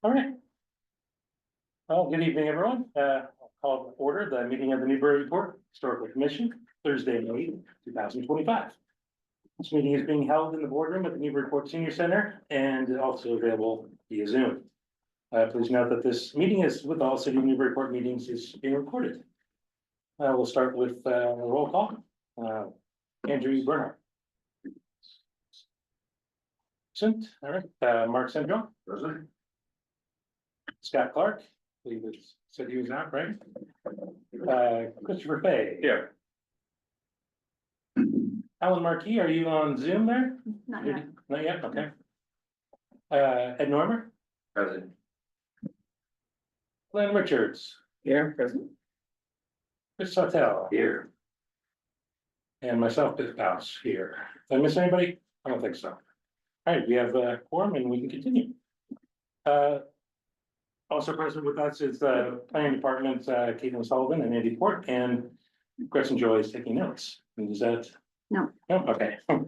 All right. Well, good evening, everyone. I'll call to order the meeting of the Newburyport Historical Commission, Thursday, May 2025. This meeting is being held in the boardroom at the Newburyport Senior Center and also available via Zoom. Please note that this meeting is with all City of Newburyport meetings is being recorded. We'll start with a roll call. Andrew Bernhardt. Present. All right. Mark Sandro. Present. Scott Clark. I believe it said he was out, right? Christopher Fay. Here. Alan Markey, are you on Zoom there? Not yet. Not yet, okay. Ed Normer. Present. Glenn Richards. Here, present. Chris Sautel. Here. And myself, Bill House here. Did I miss anybody? I don't think so. All right, we have a quorum and we can continue. Also present with us is the planning department, Caitlin Sullivan and Andy Port, and Gretchen Joy is taking notes. And is that? No. No, okay. All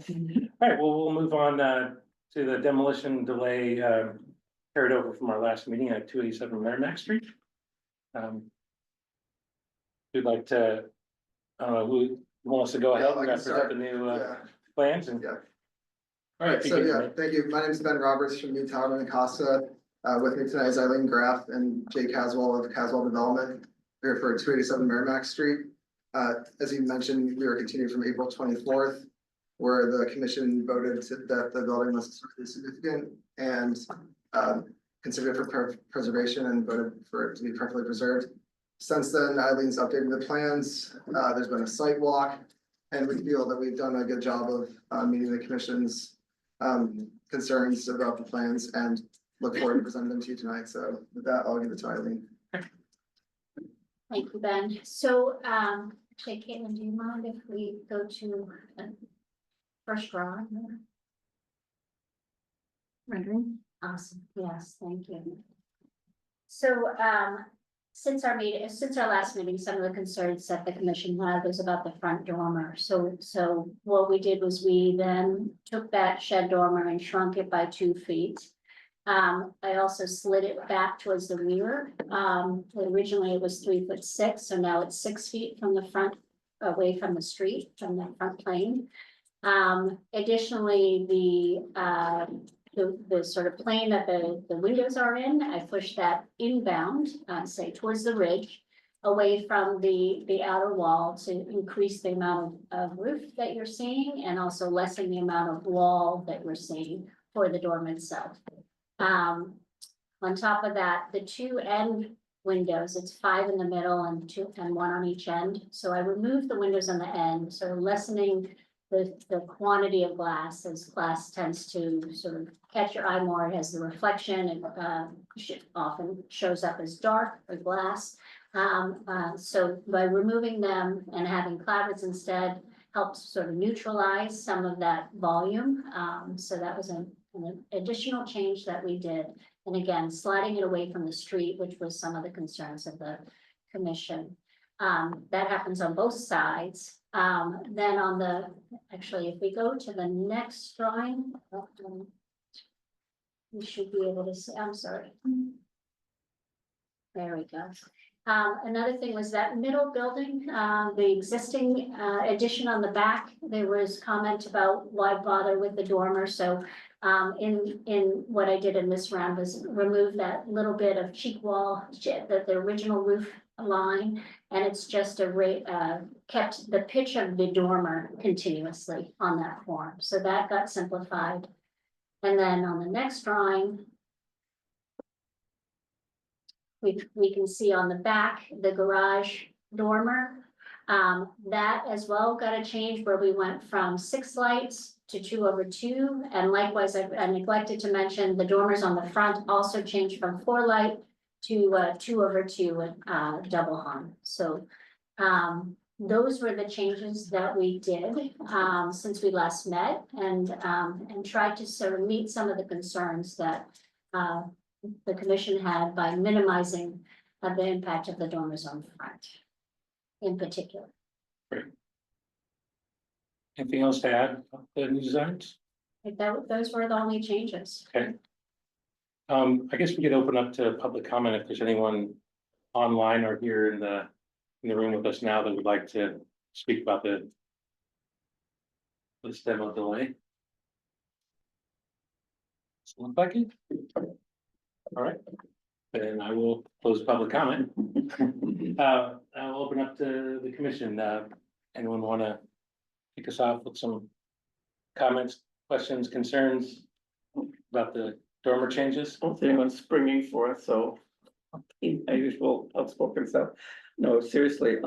right, well, we'll move on to the demolition delay carried over from our last meeting at 287 Merrimack Street. We'd like to, who wants to go ahead and present the new plans and. Yeah. All right. So yeah, thank you. My name is Ben Roberts from Newtown and Acosta. With me tonight is Eileen Graff and Jay Caswell of Caswell Development. Here for 287 Merrimack Street. As you mentioned, we were continuing from April 24th, where the commission voted that the building was historically significant and considered for preservation and voted for it to be perfectly preserved. Since then, Eileen's updated the plans. There's been a site walk, and we feel that we've done a good job of meeting the commission's concerns about the plans and look forward to presenting them to you tonight. So with that, I'll give it to Eileen. Thank you, Ben. So, actually, Caitlin, do you mind if we go to first drawing? Rendering. Awesome. Yes, thank you. So, since our last meeting, some of the concerns that the commission had was about the front dormer. So what we did was we then took that shed dormer and shrunk it by 2 feet. I also slid it back towards the rear. Originally it was 3'6", so now it's 6 feet from the front, away from the street, from the front plane. Additionally, the sort of plane that the windows are in, I pushed that inbound, say towards the ridge, away from the outer wall to increase the amount of roof that you're seeing and also lessen the amount of wall that we're seeing for the dorm itself. On top of that, the 2 end windows, it's 5 in the middle and 1 on each end. So I removed the windows on the end, so lessening the quantity of glass, as glass tends to sort of catch your eye more. It has the reflection and often shows up as dark or glass. So by removing them and having clapboards instead helps sort of neutralize some of that volume. So that was an additional change that we did. And again, sliding it away from the street, which was some of the concerns of the commission. That happens on both sides. Then on actually, if we go to the next drawing, we should be able to see, I'm sorry. There we go. Another thing was that middle building, the existing addition on the back, there was comment about why bother with the dormer. So in what I did in this round was remove that little bit of cheek wall, the original roof line, and it's just kept the pitch of the dormer continuously on that form. So that got simplified. And then on the next drawing, we can see on the back, the garage dormer. That as well got a change where we went from 6 lights to 2/2. And likewise, I neglected to mention the dormers on the front also changed from 4 light to 2/2 double hung. So those were the changes that we did since we last met and tried to sort of meet some of the concerns that the commission had by minimizing the impact of the dormers on the front in particular. Great. Anything else to add? The new designs? Those were the only changes. Okay. I guess we could open up to public comment if there's anyone online or here in the room with us now that would like to speak about this demo delay. Someone like it? All right, then I will close public comment. I'll open up to the commission. Anyone want to kick us off with some comments, questions, concerns about the dormer changes? I don't see anyone springing forth, so my usual outspoken stuff. No, seriously,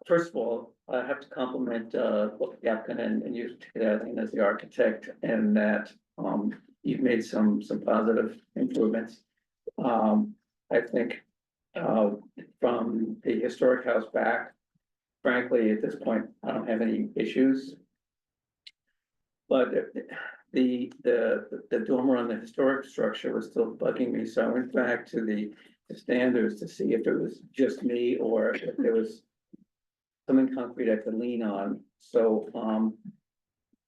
first of all, I have to compliment both the applicant and you, and as the architect, and that you've made some positive improvements. I think from the historic house back, frankly, at this point, I don't have any issues. But the dormer on the historic structure was still bugging me, so I went back to the standards to see if it was just me or if there was something concrete I could lean on. So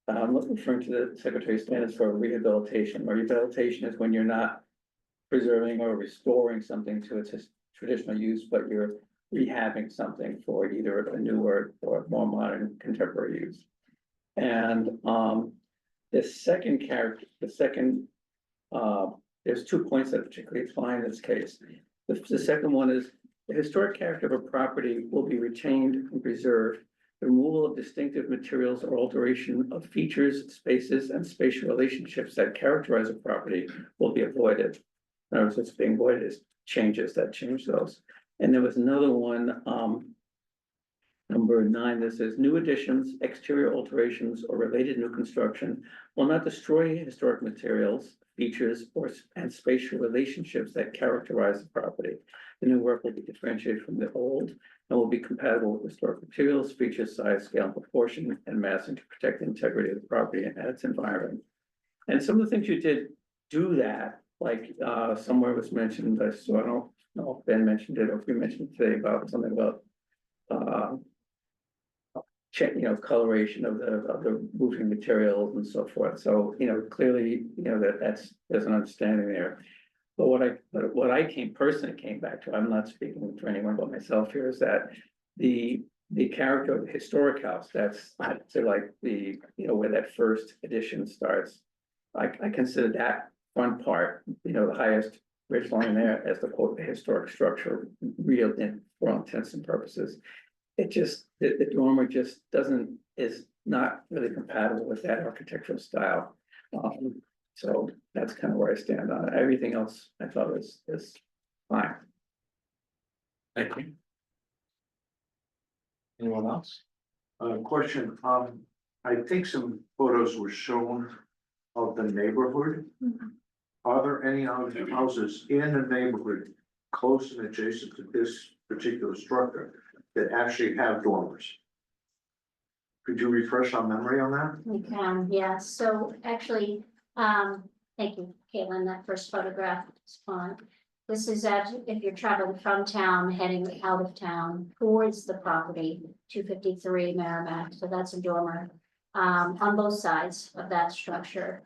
I'm referring to the Secretary of Standards for rehabilitation. Rehabilitation is when you're not preserving or restoring something to its traditional use, but you're rehabbing something for either a newer or more modern contemporary use. And the second character, there's 2 points that particularly apply in this case. The second one is the historic character of a property will be retained and preserved. The removal of distinctive materials or alteration of features, spaces, and spatial relationships that characterize a property will be avoided. In other words, what's being avoided is changes that change those. And there was another one, number 9, that says new additions, exterior alterations, or related new construction will not destroy historic materials, features, and spatial relationships that characterize the property. The new work will be differentiated from the old and will be compatible with historic materials, features, size, scale, and proportion, and massing to protect the integrity of the property and its environment. And some of the things you did do that, like somewhere was mentioned, so I don't know if Ben mentioned it or if we mentioned it today about something about coloration of the roofing materials and so forth. So, clearly, there's an understanding there. But what I personally came back to, I'm not speaking for anyone but myself here, is that the character of the historic house, that's, I'd say, like where that first edition starts. I consider that front part, the highest ridge line there as the quote, the historic structure, real for all intents and purposes. It just, the dormer just is not really compatible with that architectural style. So that's kind of where I stand on it. Everything else I thought is fine. Thank you. Anyone else? Question, I think some photos were shown of the neighborhood. Are there any other houses in the neighborhood close and adjacent to this particular structure that actually have dormers? Could you refresh our memory on that? We can, yeah, so actually, thank you, Caitlin, that first photograph is fine. This is if you're traveling from town, heading out of town towards the property, 253 Merrimack, so that's a dormer on both sides of that structure.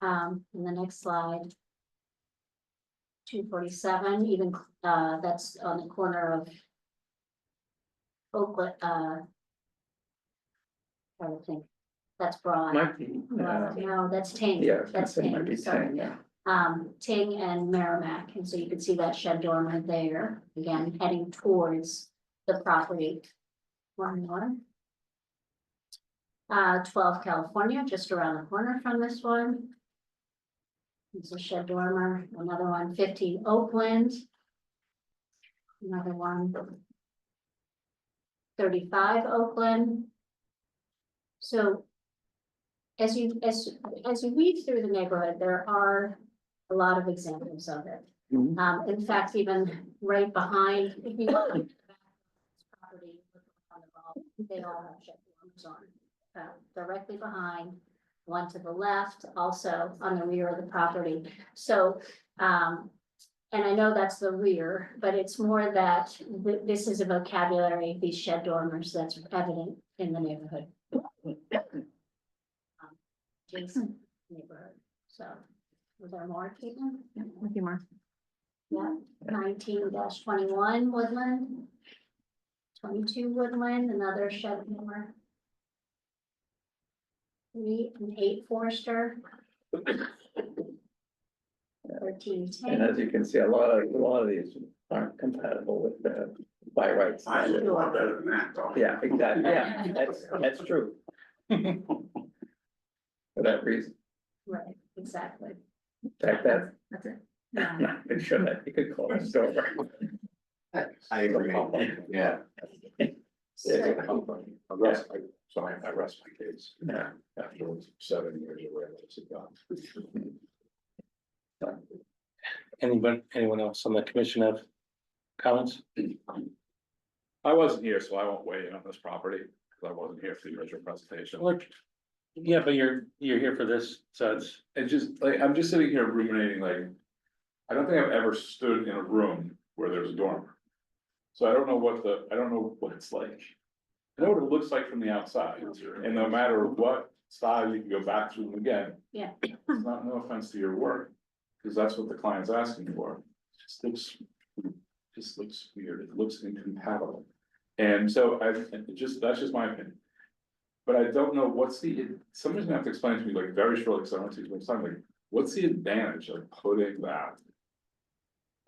In the next slide, 247, even that's on the corner of Oakland, I don't think that's Broad. Might be, No, that's Ting. yeah, That's it might be Ting, sorry. 10, yeah. Ting and Merrimack, and so you can see that shed dormer there, again, heading towards the property. One more. 12 California, just around the corner from this one. It's a shed dormer, another one, 15 Oakland. Another one. 35 Oakland. So as you read through the neighborhood, there are a lot of examples of it. Mhm. In fact, even right behind, if you look at the back of this property, on the wall, they all have shed dormers on. Directly behind, one to the left, also on the rear of the property. So, and I know that's the rear, but it's more that this is a vocabulary, these shed dormers, that's evident in the neighborhood. Adjacent neighborhood, so Was there more, Caitlin? A few more. Yeah, 19-21 Woodland. 22 Woodland, another shed more. 3 and 8 Forester. 13 And as you can see, a lot of these aren't compatible with the by right standard. better than that, though. Yeah, exactly, yeah, that's true. For that reason, Right, exactly. in fact, that's, That's it. Yeah. not pretty sure that you could call it over. I agree, yeah. So, I rest, I rest my case Yeah. after 7 years of realize it gone. Anyone else on the commission have comments? I wasn't here, so I won't weigh in on this property, because I wasn't here for the original presentation. Look, yeah, but you're here for this, so it's, It just, like, I'm just sitting here ruminating, like, I don't think I've ever stood in a room where there's a dormer. So I don't know what it's like. I know what it looks like from the outside, and no matter what style, you can go back through them again. Yeah. It's not, no offense to your work, because that's what the client's asking for. It just looks weird, it looks incompatible. And so that's just my opinion. But I don't know somebody's gonna have to explain to me like very shortly, because I want to take some time, like, what's the advantage of putting that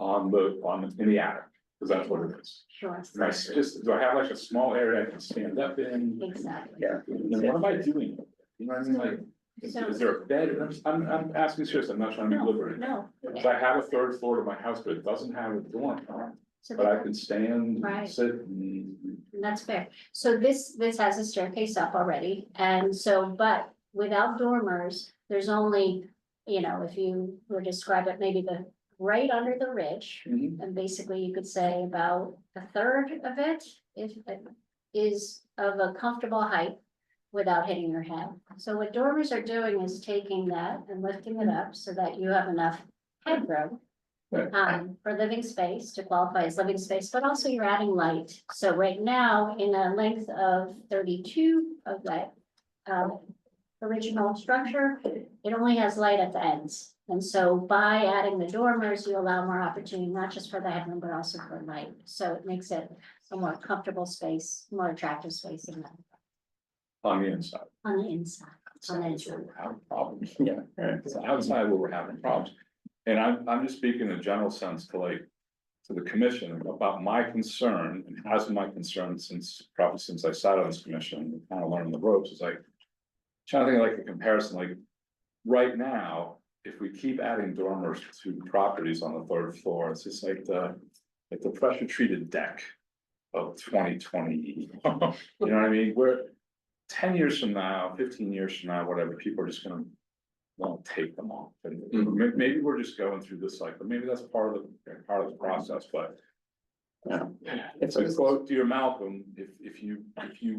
in the attic? Because that's what it is. sure, Nice, do I have like a small area I can stand up in? exactly. Yeah. Then what am I doing? You know what I mean, like, is there a bed? I'm asking seriously, I'm not trying to be No, liberated. no. Cause I have a third floor to my house, but it doesn't have a dorm, So but I that- can stand, Right. and sit and. That's fair. So this has a staircase up already, and so, but without dormers, there's only, if you were to describe it, maybe right under the ridge. Mhm. And basically you could say about a third of it is of a comfortable height without hitting your head. So what dormers are doing is taking that and lifting it up so that you have enough headroom Right. for living space, to qualify as living space, but also you're adding light. So right now, in a length of 32 of that original structure, it only has light at the ends. And so by adding the dormers, you allow more opportunity, not just for the headroom, but also for light. So it makes it a more comfortable space, more attractive space in that, On the inside. on the inside. On the Outside, inside. we're having problems. Yeah. Right, it's outside where we're having problems. And I'm just speaking in a general sense to the commission about my concern, and has been my concern probably since I sat on this commission, and kind of learning the ropes, is like. Trying to think of like a comparison, like, right now, if we keep adding dormers to properties on the third floor, it's just like the pressure treated deck of 2020. You know what I mean? Where 10 years from now, 15 years from now, whatever, people are just gonna won't take them off. And maybe we're just going through this cycle. Maybe that's part of the process, but. Yeah. It's a quote to your Malcolm, if you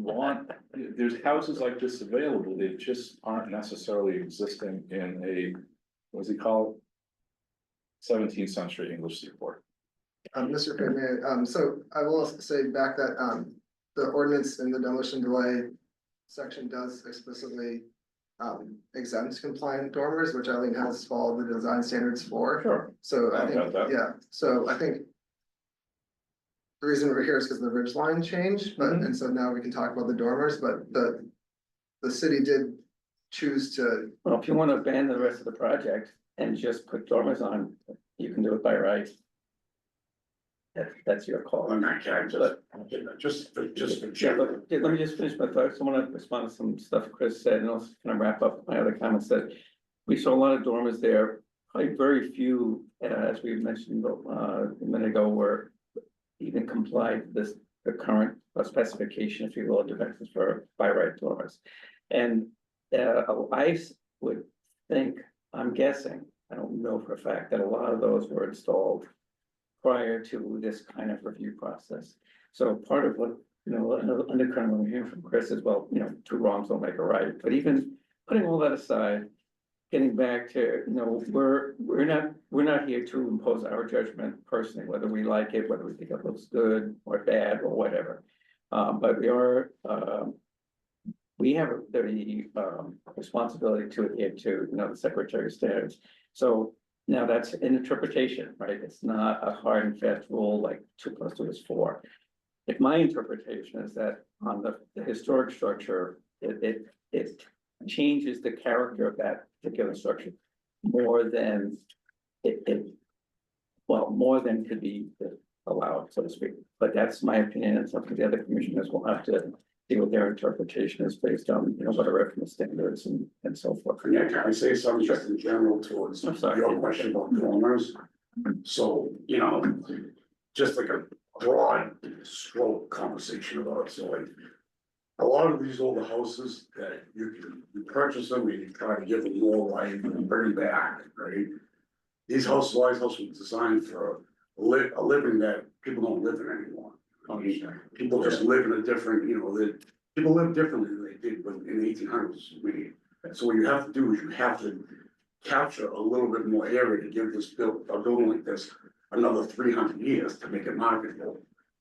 want, there's houses like this available, they just aren't necessarily existing in a, what's he called? 17th century English seaport. Mr. Pittman, so I will also say back that, the ordinance in the demolition delay section does explicitly exempt compliant dormers, which Eileen has followed the design standards for. Sure. So I I've got think, that. yeah, so I think the reason we're here is because the ridge line changed, but, and so now we can talk about the dormers, but the city did choose to, Well, if you want to abandon the rest of the project and just put dormers on, you can do it by right. That's your call. I'm not kidding, just for Yeah, let me just finish my thoughts. I want to respond to some stuff Chris said and also kind of wrap up my other comments that we saw a lot of dormers there. Probably very few, as we mentioned a minute ago, were even complied with the current specification, if you will, dimensions for by right dormers. And I would think, I'm guessing, I don't know for a fact, that a lot of those were installed prior to this kind of review process. So part of what, another undercurrent we're hearing from Chris is, well, two wrongs don't make a right, but even putting all that aside, getting back to, we're not here to impose our judgment personally, whether we like it, whether we think it looks good or bad or whatever. But we have the responsibility to adhere to, the Secretary of State's So now that's an interpretation, right? It's not a hard and fast rule like 2 + 2 is 4. If my interpretation is that on the historic structure, it changes the character of that particular structure more than more than could be allowed, so to speak. But that's my opinion, and something the other commissioners will have to see what their interpretation is based on, what are reference standards and so forth. Yeah, can I say something just in general towards I'm sorry. your question about dormers? So, just like a broad stroke conversation about it, so like. A lot of these older houses that you purchase them and you try to give them more life and bring them back, right? These houses, a lot of houses were designed for a living that people don't live in anymore. I mean, people just live in a different, people live differently than they did when in the 1800s. So what you have to do is you have to capture a little bit more area to give this a building like this another 300 years to make it marketable.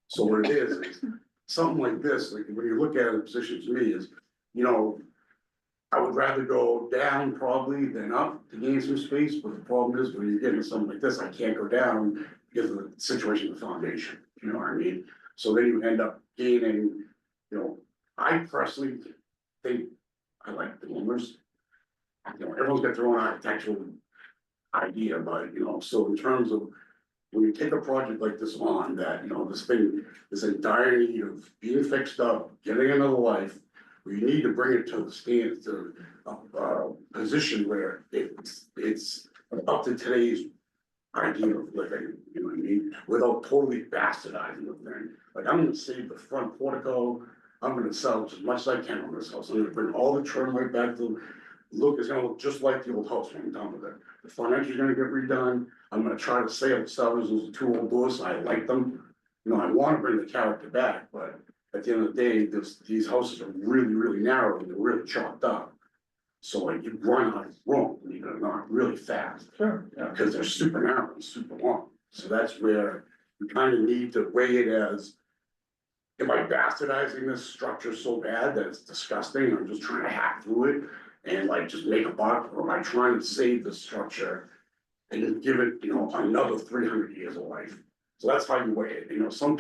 So what it is something like this, like when you look at it, the position to me is, I would rather go down probably than up to gain some space, but the problem is when you get into something like this, I can't go down because of the situation of the foundation, you know what I mean? So then you end up gaining, I personally think I like the dormers. Everyone's got their own architectural idea, but so in terms of when you take a project like this on, that, this thing is in dire need of being fixed up, getting another life, we need to bring it to the stand, to a position where it's up to today's idea of living, you know what I mean? Without totally bastardizing the thing. Like, I'm gonna save the front portico, I'm gonna salvage as much as I can on this house, I'm gonna bring all the trim right back to, it's gonna look just like the old house when I'm done with it. The front edge is gonna get redone, I'm gonna try to salvage those 2 old doors, I like them. I wanna bring the character back, but at the end of the day, these houses are really, really narrow and they're really chopped up. So like you run out of room, believe it or not, really fast. Sure. Because they're super narrow and super long. So that's where you kind of need to weigh it as. Am I bastardizing this structure so bad that it's disgusting? I'm just trying to hack through it and like just make a buck, or am I trying to save the structure and just give it, another 300 years of life? So that's how you weigh it. Some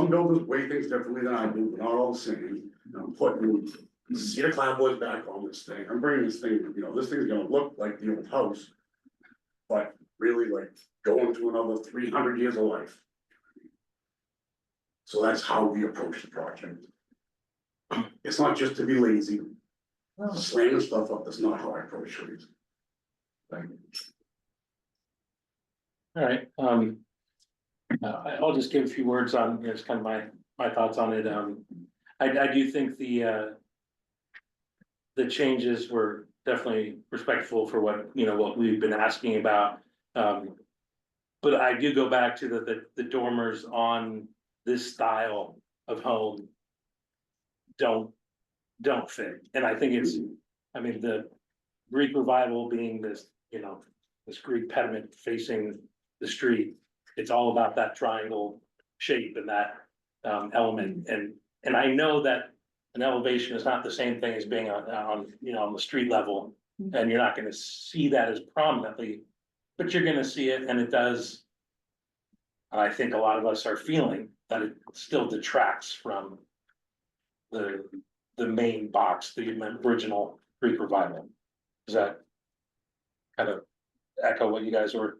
builders weigh things differently than I do, but not all the same. I'm putting cedar clapboards back on this thing. I'm bringing this thing, this thing's gonna look like the old house. But really like going to another 300 years of life. So that's how we approach the project. It's not just to be lazy. Slamming stuff up, that's not how I approach it. All right, I'll just give a few words on, just kind of my thoughts on it. I do think the changes were definitely respectful for what we've been asking about. But I do go back to the dormers on this style of home don't fit. And I think the Greek revival being this, this Greek pediment facing the street, it's all about that triangle shape and that element. And I know that an elevation is not the same thing as being on the street level, and you're not gonna see that as prominently, but you're gonna see it, and it does. And I think a lot of us are feeling that it still detracts from the main box, the original Greek revival. Does that kind of echo what you guys are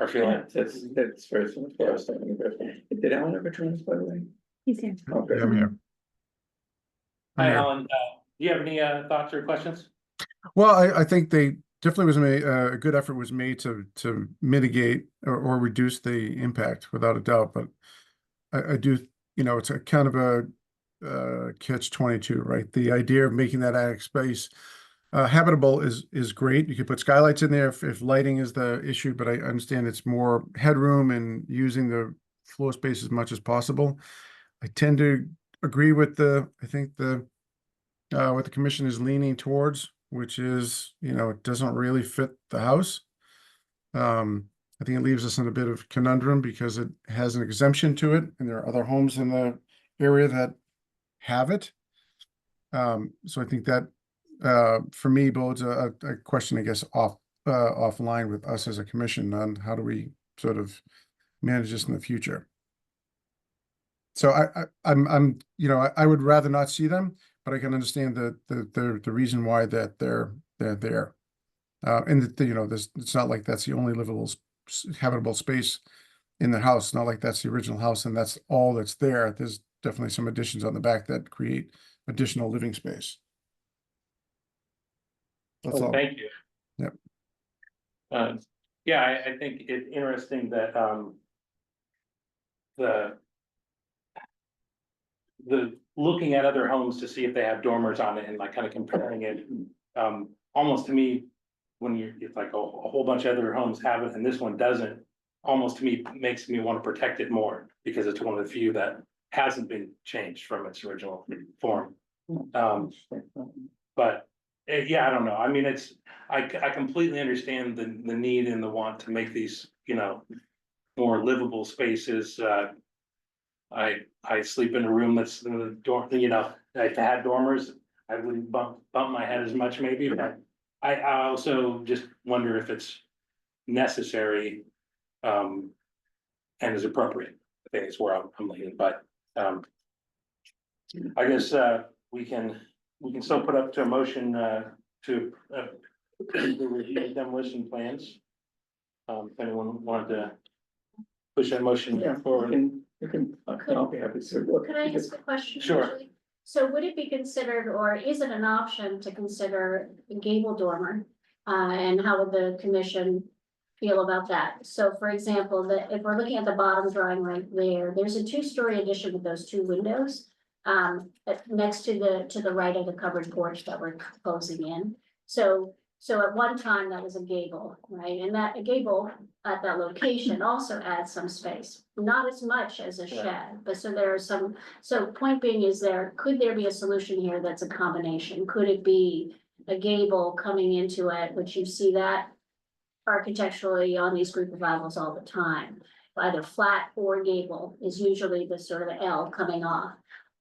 feeling? Yeah, it's very similar to what I was thinking. Did Alan ever join us, by the way? He's here. Okay. Yeah, I'm here. Hi, Alan, do you have any thoughts or questions? Well, I think they definitely was made, a good effort was made to mitigate or reduce the impact without a doubt. But I do, it's a kind of a catch-22, right? The idea of making that attic space habitable is great. You could put skylights in there if lighting is the issue, but I understand it's more headroom and using the floor space as much as possible. I tend to agree with what the commission is leaning towards, which is, it doesn't really fit the house. I think it leaves us in a bit of conundrum because it has an exemption to it, and there are other homes in the area that have it. So I think that for me bodes a question, I guess, off offline with us as a commission on how do we sort of manage this in the future. So I'm, you know, I would rather not see them, but I can understand the reason why that they're there. And that, you know, it's not like that's the only livable, habitable space in the house. It's not like that's the original house and that's all that's there. There's definitely some additions on the back that create additional living space. That's all. Thank you. Yep. Yeah, I think it's interesting that, the looking at other homes to see if they have dormers on it and like kind of comparing it, almost to me, when it's like a whole bunch of other homes have it and this one doesn't, almost to me makes me want to protect it more because it's one of the few that hasn't been changed from its original form. But yeah, I don't know. I mean, I completely understand the need and the want to make these, you know, more livable spaces. I sleep in a room that's the door, you know, if I had dormers, I wouldn't bump my head as much maybe, but I also just wonder if it's necessary, and is appropriate. I think it's where I'm leaning, but, I guess, we can still put up to a motion, to review demolition plans. If anyone wanted to push that motion forward. I'll be happy to look. Could I ask a question? Sure. actually? So would it be considered, or is it an option to consider a gable dormer? And how would the commission feel about that? So for example, if we're looking at the bottom drawing right there, there's a two-story addition with those two windows. Next to the right of the covered porch that we're closing in. So at one time that was a gable, right? And that a gable at that location also adds some space, not as much as a shed, but so there are some. So point being is could there be a solution here that's a combination? Could it be a gable coming into it, which you see that architecturally on these group revivals all the time? Either flat or gable is usually the sort of L coming off.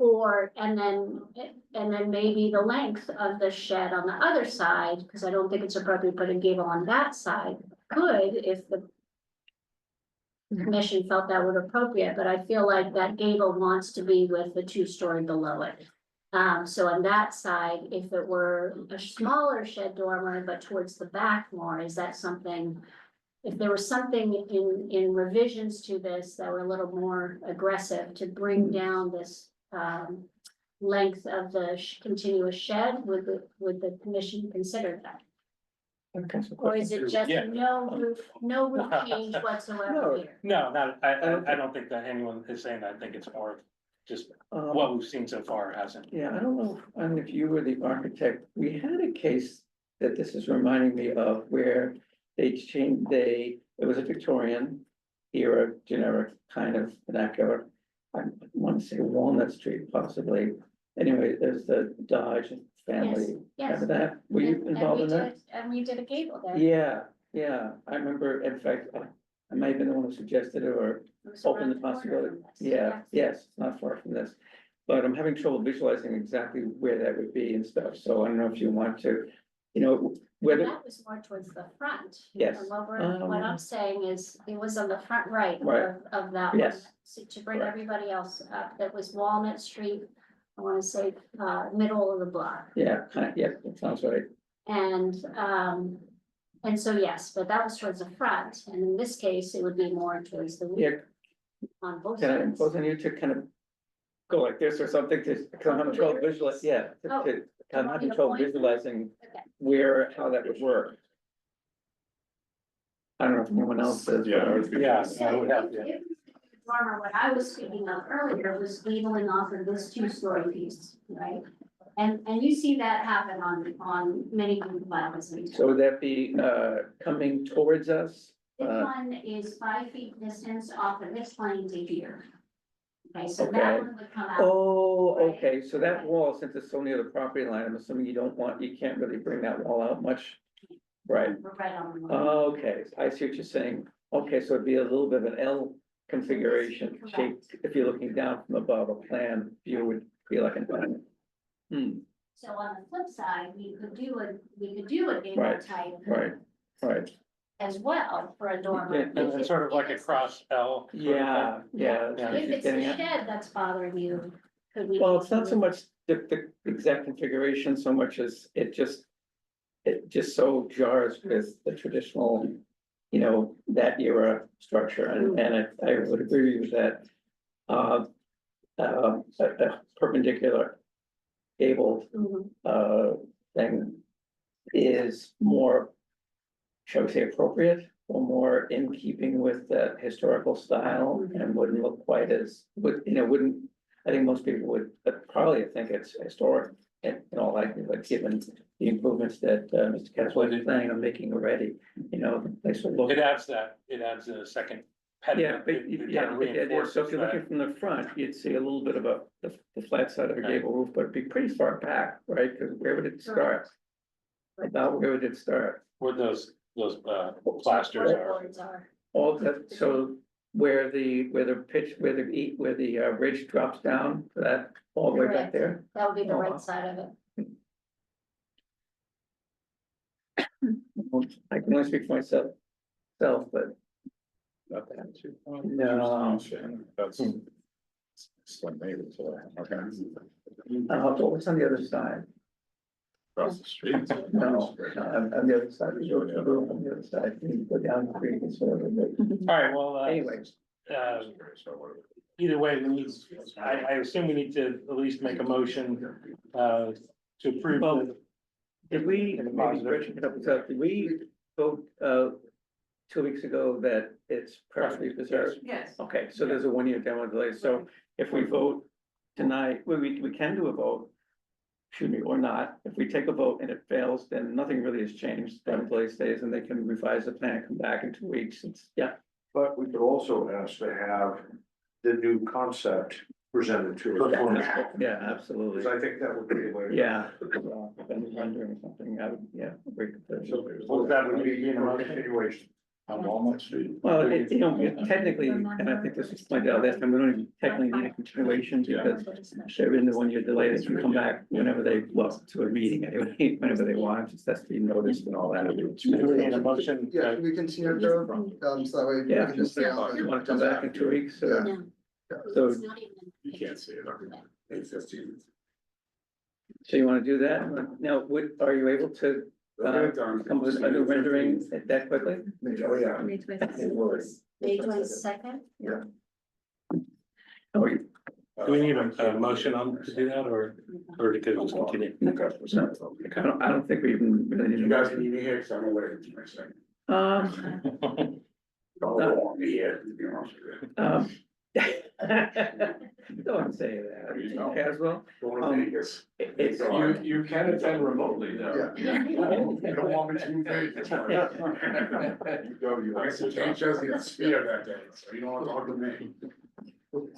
And then maybe the length of the shed on the other side, because I don't think it's appropriate to put a gable on that side, could, if the commission felt that would appropriate, but I feel like that gable wants to be with the two-story below it. So on that side, if it were a smaller shed dormer, but towards the back more, is that something? If there was something in revisions to this that were a little more aggressive to bring down this length of the continuous shed, would the commission consider that? Or is it just Yeah. no roof change whatsoever here? No, I don't think that anyone is saying that. I think it's more just what we've seen so far hasn't. Yeah, I don't know, if you were the architect, we had a case that this is reminding me of where it was a Victorian era, generic kind of vernacular. I want to say Walnut Street possibly. Anyway, there's the Dodge family. Yes. Remember that? Were you involved in that? And we did a gable there. Yeah, I remember, in fact, I might have been the one who suggested it or It was opened around the the corner possibility. from this. Yeah, yes, it's not far from this. But I'm having trouble visualizing exactly where that would be and stuff, so I don't know if you want to, whether. That was more towards the front. Yes. And what I'm saying is, it was on the front right Right. of that one. Yes. So to bring Correct. everybody else up, that was Walnut Street, I wanna say, middle of the block. Yeah, that sounds right. And so, yes, but that was towards the front, and in this case, it would be more towards the Yeah, rear on both can I sides. impose on you to kind of go like this or something to, because I'm having trouble visualizing, Oh. I'm having trouble visualizing Okay. how that would work. I don't know if anyone else does. Yeah, I would be- Yeah. I So would have if to. if Farmer, what I was speaking of earlier was leveling off of this two-story piece, right? And you see that happen on many group levels. So would that be coming towards us? This one is 5 feet distance off of this plane to here. Okay, so Okay. that one would come out. Oh, okay, so that wall, since it's so near the property line, I'm assuming you can't really bring that wall out much. Right, We're right on the line. okay, I see what you're saying. Okay, so it'd be a little bit of an L configuration shape. If you're looking down from above, a plan view would be like an L. So on the flip side, we could do a gable Right, type. right. right, as well for a dormer. Yeah, And it's sort of like a cross L. sort of thing. yeah, yeah. Yeah. If it's Getting the it. shed that's bothering you, could we? Well, it's not so much the exact configuration so much as it just so jars with the traditional, you know, that era structure, and I would agree with that. A perpendicular gable Mhm. thing is more, shall we say, appropriate or more in keeping with that historical style and wouldn't look quite as, wouldn't, I think most people would, but probably think it's historic in all likelihood, given the improvements that Mr. Caswell is planning on making already, the place will look. It adds a second Yeah, pediment. but, It kind yeah, of so if reinforces you're looking that. from the front, you'd see a little bit of the flat side of a Okay. gable roof, but it'd be pretty far back, right? Because where would it start? About where would it start? Where those plasters are. Floorboards are. All that, so where the ridge drops down, to that all the way back Correct. there? That would be the Oh, wow. right side of it. I can only speak for myself, but Not that too. No. That's. Slim neighbors, okay. what's on the other side? Across the street. No, on the other side, there's a roof on the other side, you go down the creek and sort of. All right, well, Anyways, either way, we need, I assume we need to at least make a motion, to approve Well, the. did we, In the maybe positive. Rich can help us out, did we vote 2 weeks ago that it's perfectly preserved? Yes. Okay, so there's a 1 year demo delay, so if we vote tonight, we can do a vote. Excuse me, or not, if we take a vote and it fails, then nothing really has changed, the delay stays and they can revise the plan, come back in 2 weeks, yeah. But we could also ask to have the new concept presented to us. Yeah, absolutely, Because I think that would be a way. yeah. Rendering something, I would, yeah. agree with that. So Well, that would be in in a a motion. continuation. On Walnut Street. Well, technically, and I think this was pointed out last time, we don't even technically need a continuation because they're in the 1 year delay, they can come back whenever they, well, to a meeting anyway, whenever they want, just has to be noticed and all that. Do we need a motion? Yeah, we continue to go, so that way we Yeah. can just stay on. You wanna come back in 2 weeks, Yeah. No. so, It's not even- You can't see it, okay. so you wanna do that? Now, are you able to, come with a new rendering that quickly? Oh, yeah. May 22nd? Oh, you, Do we need a motion on to do that or could it just continue? I don't think we even really need. You guys can even hear, because I'm away from my second. Don't go on me here, to be honest with you. Don't say that, Caswell. Going to Vegas. It's, You can attend remotely though. You don't want me to move Vegas. I guess Jay Chesney is spear that day, so you don't have to talk to me.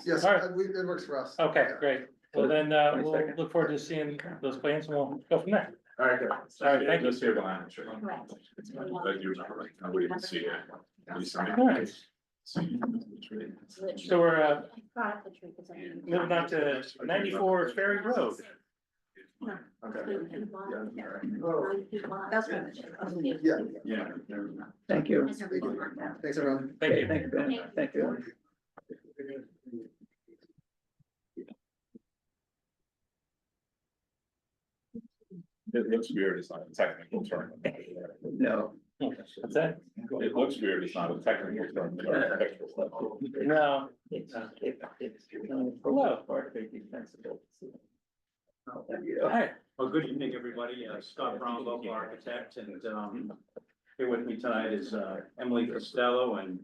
Yes, All right. it works for us. Okay, Yeah. great. Well, then, we'll look forward to seeing those plans and we'll go from there. All right, good. All right, thank you. Just here behind, sure. Correct. That you remember, we didn't see it. We saw it. All right. So we're, I brought the tree, 'cause I didn't- moving on to 94 Ferry Road. That's what. Yeah, Yeah. thank you. As a result. thanks, everyone. Thank you. Thank you, Ben. Thank you. It looks weird, it's not a technical term. No. What's that? It looks weird, it's not a technical term. No. It's part of it defensible. All right. Well, good evening, everybody. Scott Brown, local architect, and here with me tonight is Emily Costello and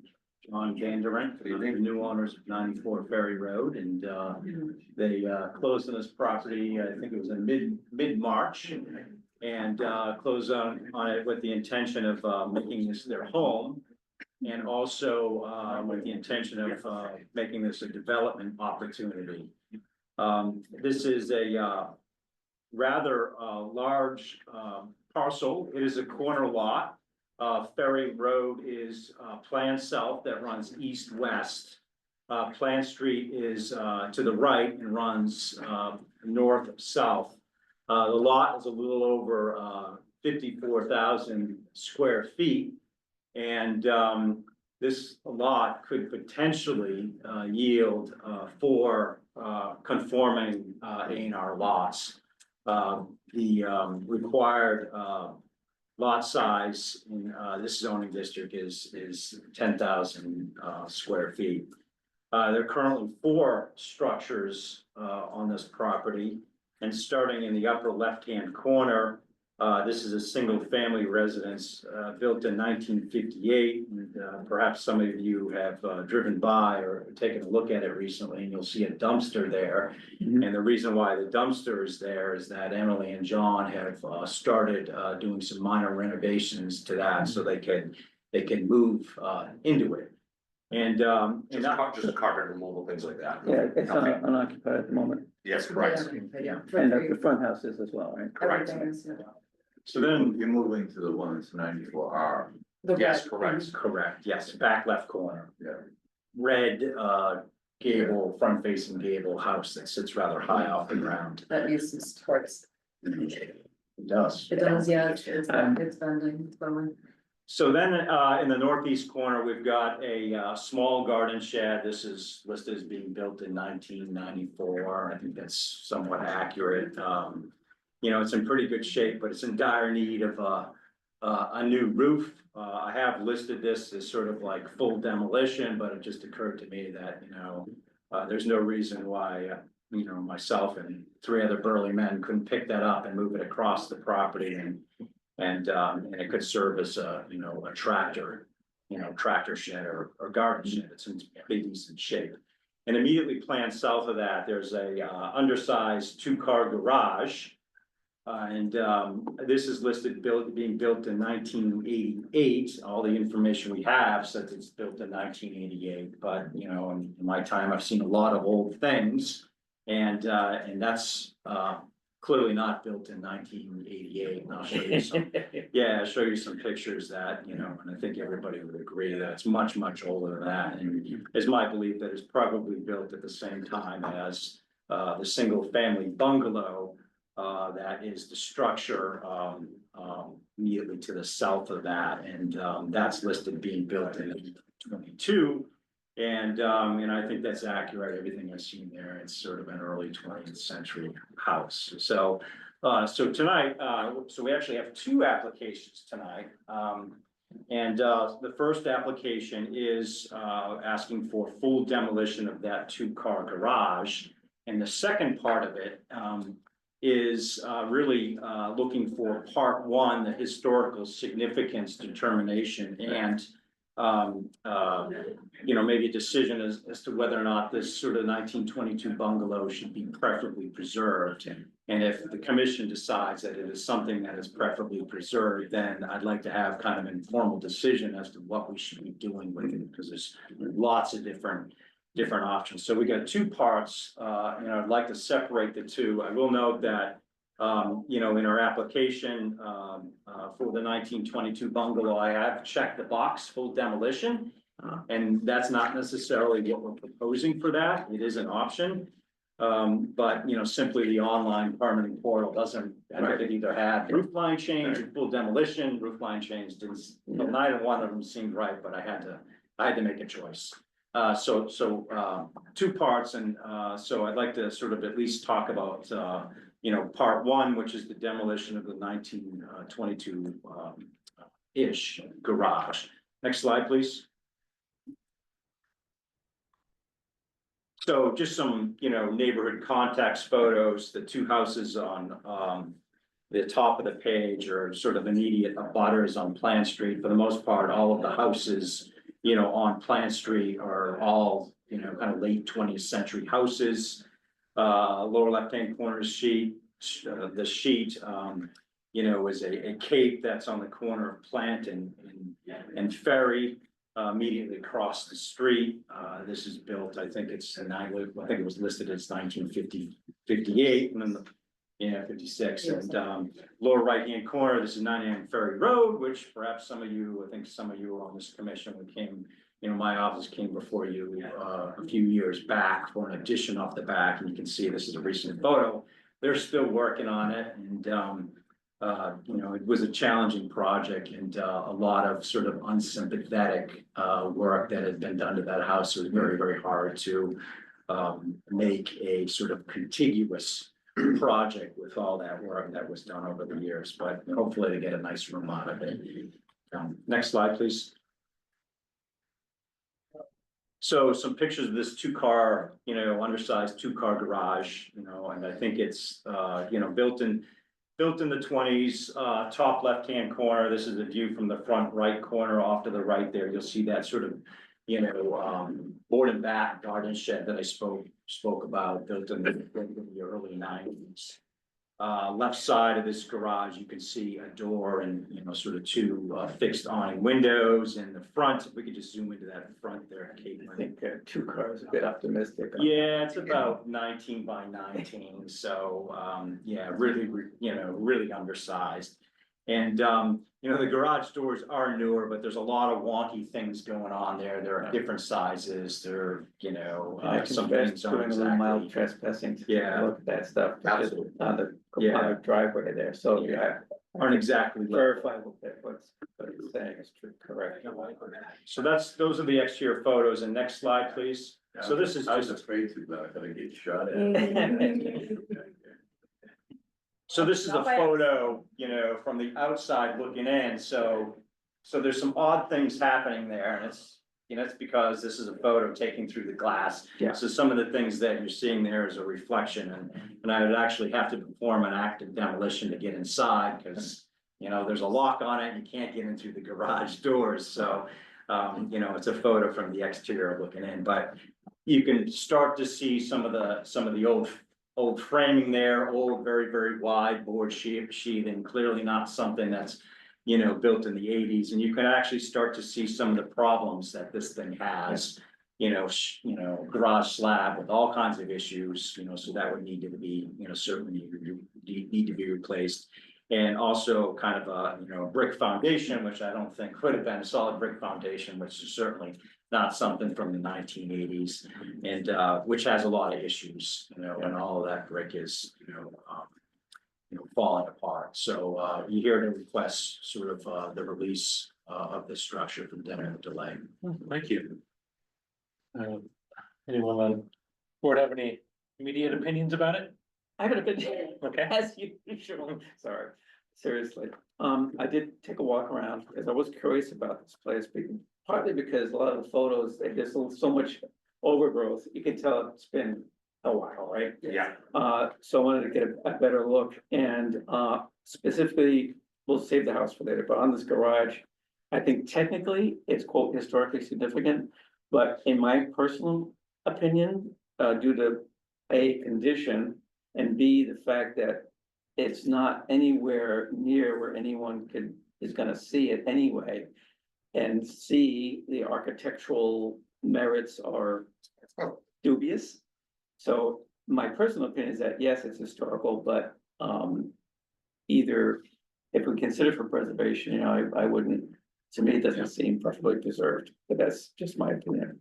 John Ganderink, the new owners of 94 Ferry Road, and they closed on this property, I think it was in mid-March, and closed on it with the intention of making this their home, and also with the intention of making this a development opportunity. This is a rather large parcel. It is a corner lot. Ferry Road is Plan South that runs east-west. Plan Street is to the right and runs north-south. The lot is a little over 54,000 square feet. And this lot could potentially yield 4 conforming A&R lots. The required lot size in this zoning district is 10,000 square feet. There are currently 4 structures on this property, and starting in the upper left-hand corner, this is a single-family residence built in 1958. And perhaps some of you have driven by or taken a look at it recently, and you'll see a dumpster there. Mhm. And the reason why the dumpster is there is that Emily and John have started doing some minor renovations to that, so they can move into it. And Just carpet removal, things like that. Yeah, it's unoccupied at the moment, Yes, correct. Yeah. and the front house is as well, right? Correct. so then, You're moving to the one that's 94R. Yes, correct. correct, yes, back left corner. Yeah. Red gable, front facing gable house that sits rather high off the ground. That needs some supports. It does. It does, yeah, it's Um, bending, it's going. So then, in the northeast corner, we've got a small garden shed. This is listed as being built in 1994. I think that's somewhat accurate. You know, it's in pretty good shape, but it's in dire need of a new roof. I have listed this as sort of like full demolition, but it just occurred to me that, you know, there's no reason why, you know, myself and 3 other burly men couldn't pick that up and move it across the property, and it could serve as a, you know, a tractor, tractor shed or garden shed. It's in pretty decent shape. And immediately planned south of that, there's a undersized 2-car garage. And this is listed being built in 1988. All the information we have says it's built in 1988, but you know, in my time, I've seen a lot of old things. And that's clearly not built in 1988. And I'll show you some, I'll show you some pictures that, you know, and I think everybody would agree that it's much, much older than that. And it's my belief that it's probably built at the same time as the single family bungalow. That is the structure immediately to the south of that, and that's listed being built in 22. And I think that's accurate. Everything I've seen there, it's sort of an early 20th century house. So tonight, so we actually have 2 applications tonight. And the first application is asking for full demolition of that 2-car garage, and the second part of it is really looking for part 1, the historical significance determination, and you know, maybe a decision as to whether or not this sort of 1922 bungalow should be preferably preserved. And if the commission decides that it is something that is preferably preserved, then I'd like to have kind of an informal decision as to what we should be doing with it, because there's lots of different options. So we got 2 parts, and I'd like to separate the 2. I will note that, you know, in our application for the 1922 bungalow, I have checked the box full demolition. And that's not necessarily what we're proposing for that. It is an option. But, you know, simply the online permitting portal doesn't, it either had roof line change or full demolition. Roof line change didn't, neither one of them seemed right, but I had to make a choice. So 2 parts, and so I'd like to sort of at least talk about you know, part 1, which is the demolition of the 1922 ish garage. Next slide, please. So just some, you know, neighborhood context photos. The 2 houses on the top of the page are sort of immediate abutters on Plant Street. For the most part, all of the houses, you know, on Plant Street are all, you know, kind of late 20th century houses. Lower left-hand corner sheet, the sheet, you know, is a cape that's on the corner of Plant and Ferry, immediately across the street. This is built, I think it's, I think it was listed as 1958, and then 56. Yes. And lower right-hand corner, this is 99 Ferry Road, which perhaps some of you, I think some of you on this commission came, you know, my office came before you a few years back for an addition off the back, and you can see this is a recent photo. They're still working on it, and it was a challenging project and a lot of sort of unsympathetic work that had been done to that house. It was very, very hard to make a sort of contiguous project with all that work that was done over the years, but hopefully they get a nice room out of it. Next slide, please. So some pictures of this two-car, undersized two-car garage, and I think it's, built in the twenties, top left-hand corner. This is a view from the front right corner off to the right there. You'll see that sort of, board and back garden shed that I spoke about, built in the early nineties. Left side of this garage, you can see a door and, sort of two fixed awning windows in the front. If we could just zoom into that front there, Kate. I think 2 cars, a bit optimistic. Yeah, it's about 19 by 19, so, really undersized. And, the garage doors are newer, but there's a lot of wonky things going on there. There are different sizes, some things aren't Doing a little mild exactly. trespassing to take Yeah. a look at that stuff. Absolutely. On the Yeah. driveway there, so Yeah. Aren't exactly. verify what it's saying is true, correct. So those are the exterior photos, and next slide, please. So this is I was just, afraid to, but I'm gonna get shot so this is a photo, from the outside looking in, so there's some odd things happening there, and it's because this is a photo taken through the glass. Yeah. So some of the things that you're seeing there is a reflection, and I would actually have to perform an act of demolition to get inside, because, there's a lock on it, and you can't get in through the garage doors, so, it's a photo from the exterior looking in, but you can start to see some of the old framing there, old, very, very wide board sheathing, clearly not something that's, built in the eighties, and you can actually start to see some of the problems that this thing has. Garage slab with all kinds of issues, so that would need to be, certainly need to be replaced. And also kind of a, brick foundation, which I don't think could have been a solid brick foundation, which is certainly not something from the 1980s. And which has a lot of issues, and all of that brick is, falling apart. So you hear the request, sort of the release of the structure from demo delay. Thank you. Anyone on board have any immediate opinions about it? I have an opinion, Okay. as usual, sorry, seriously. I did take a walk around, because I was curious about this place, partly because a lot of the photos, there's so much overgrowth, you can tell it's been a while, right? Yeah. So I wanted to get a better look, and specifically, we'll save the house for later, but on this garage, I think technically it's quote historically significant, but in my personal opinion, due to A, condition, and B, the fact that it's not anywhere near where anyone is gonna see it anyway. And C, the architectural merits are dubious. So my personal opinion is that, yes, it's historical, but either if we consider for preservation, I wouldn't, to me, it doesn't seem perfectly preserved, but that's just my opinion.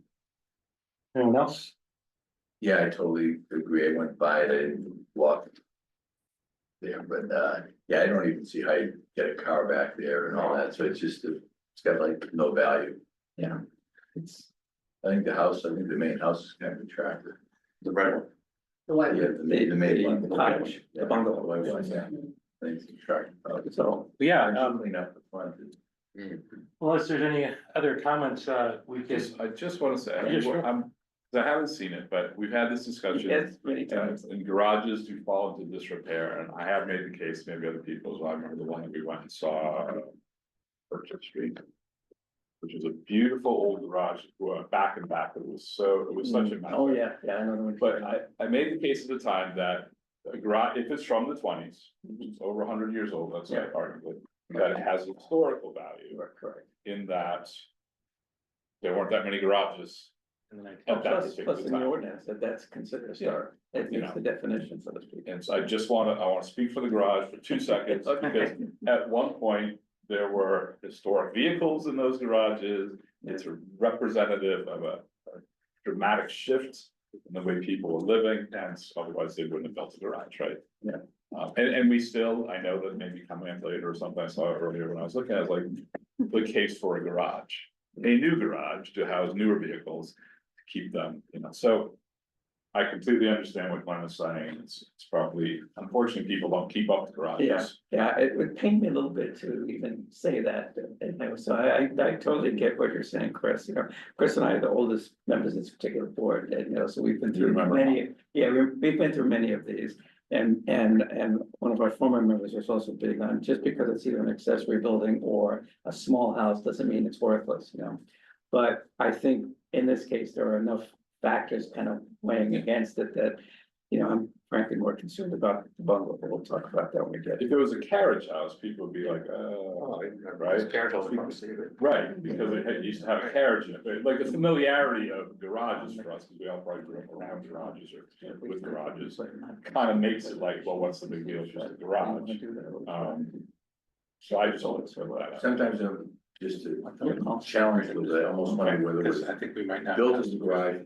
Anyone else? Yeah, I totally agree. I went by it, I didn't walk there, but I don't even see how you get a car back there and all that, so it's got like no value. Yeah. It's, I think the main house is kind of attractive. The right one. The white. Yeah, the main one. the cottage, the bungalow. The white one, yeah. I think it's attractive. So, Yeah, Clean up the front. unless there's any other comments, we can. I just want to say, Yeah, sure. I haven't seen it, but we've had this discussion. yes, many times. And garages do fall into disrepair, and I have made the case, maybe other people as well. I remember the one that we went and saw, Purchase Street, which was a beautiful old garage, back and back. It was such a mess. Oh, yeah, I know the one. But I made the case at the time that a garage, if it's from the twenties, it's over 100 years old, let's say, arguably, that it has historical value. Correct. In that there weren't that many garages at that Plus particular in the time. ordinance, that's considered historic, it You meets the definition, so to speak. And so I want to speak for the garage for 2 seconds, Okay. because at one point, there were historic vehicles in those garages. It's a representative of a dramatic shift in the way people were living, and otherwise they wouldn't have built a garage, right? Yeah. And we still, I know that maybe coming in later or something, I saw it earlier when I was looking at it, like, the case for a garage. A new garage to house newer vehicles, to keep them, so. I completely understand what Glenn is saying, it's probably, unfortunately, people don't keep up the garages. Yeah, it would pain me a little bit to even say that, so I totally get what you're saying, Chris, Chris and I are the oldest members of this particular board, and, so we've been through remember many, we've been through many of these. And one of our former members was also big on, just because it's either an accessory building or a small house, doesn't mean it's worthless, But I think in this case, there are enough factors kind of weighing against it that, I'm frankly more concerned about the bungalow, but we'll talk about that when we get. If it was a carriage house, people would be like, right? Carriage house across the street. Right, because it used to have a carriage in it, but like the familiarity of garages for us, because we all probably grew up around garages or with garages. Kind of makes it like, well, what's the big deal, it's just a garage. So I just wanted to throw that out. Sometimes just to challenge it, I almost wonder whether it was I think we might not. built as a garage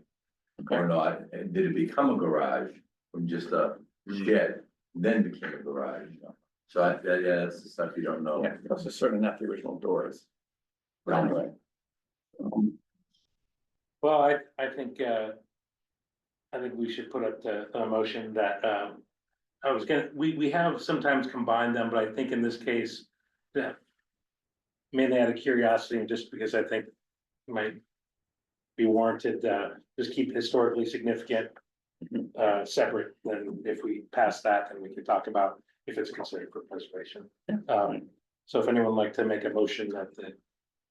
or not, and did it become a garage from just a shed, then became a garage? So that's the stuff you don't know. Yeah, because it's certainly not the original doors. But anyway. Well, I think we should put up a motion that, we have sometimes combined them, but I think in this case, that mainly out of curiosity and just because I think it might be warranted, just keep historically significant separate, then if we pass that, then we can talk about if it's considered for preservation. So if anyone would like to make a motion that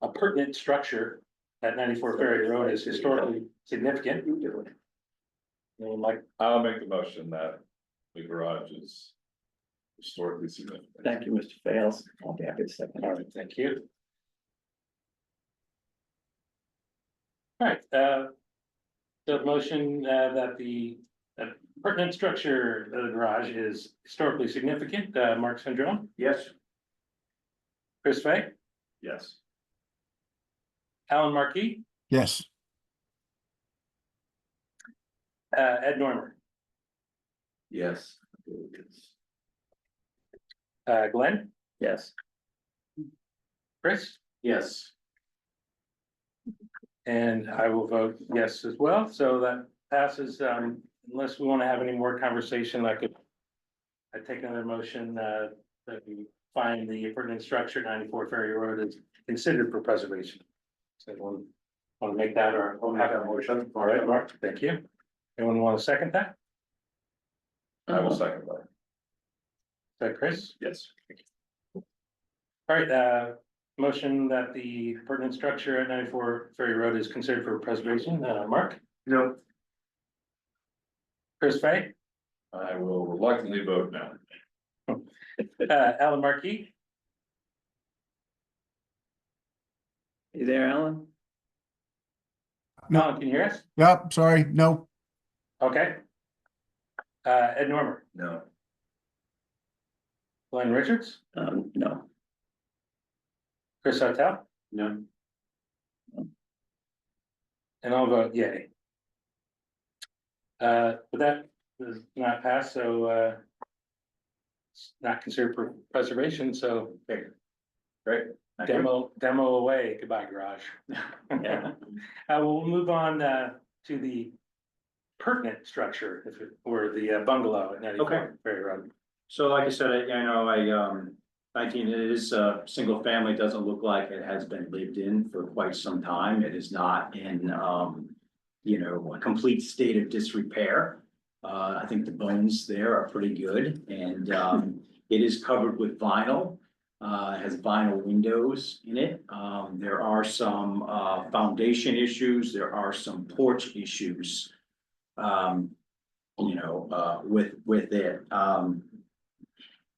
a pertinent structure at 94 Ferry Road is historically significant. Anyone like, I'll make the motion that the garage is historically significant. Thank you, Mr. Fales. I'll be happy to second. all right, thank you. All right, the motion that the pertinent structure of the garage is historically significant, Mark Sandrone, Yes. Chris Fay, Yes. Alan Markey, Yes. Ed Normer, Yes. Glenn, Yes. Chris, Yes. and I will vote yes as well, so that passes, unless we want to have any more conversation, I take another motion, that we find the pertinent structure 94 Ferry Road is considered for preservation. So anyone want to make that or I'll make that motion. all right, Mark, thank you. Anyone want to second that? I will second that. Is that Chris? Yes. All right, motion that the pertinent structure at 94 Ferry Road is considered for preservation, Mark, No. Chris Fay, I will reluctantly vote no. Alan Markey, You there, Alan? No. Alan, can you hear us? Yep, sorry, no. Okay. Ed Normer, No. Glenn Richards, No. Chris Hotel, No. and I'll vote yay. But that does not pass, so it's not considered for preservation, so Great. Thank you. demo away, goodbye garage. Yeah. We'll move on to the pertinent structure, if it were the bungalow at 94 Okay. Ferry Road. So like I said, it is single family, doesn't look like it has been lived in for quite some time. It is not in, a complete state of disrepair. I think the bones there are pretty good and, it is covered with vinyl. It has vinyl windows in it. There are some, foundation issues. There are some porch issues. With it.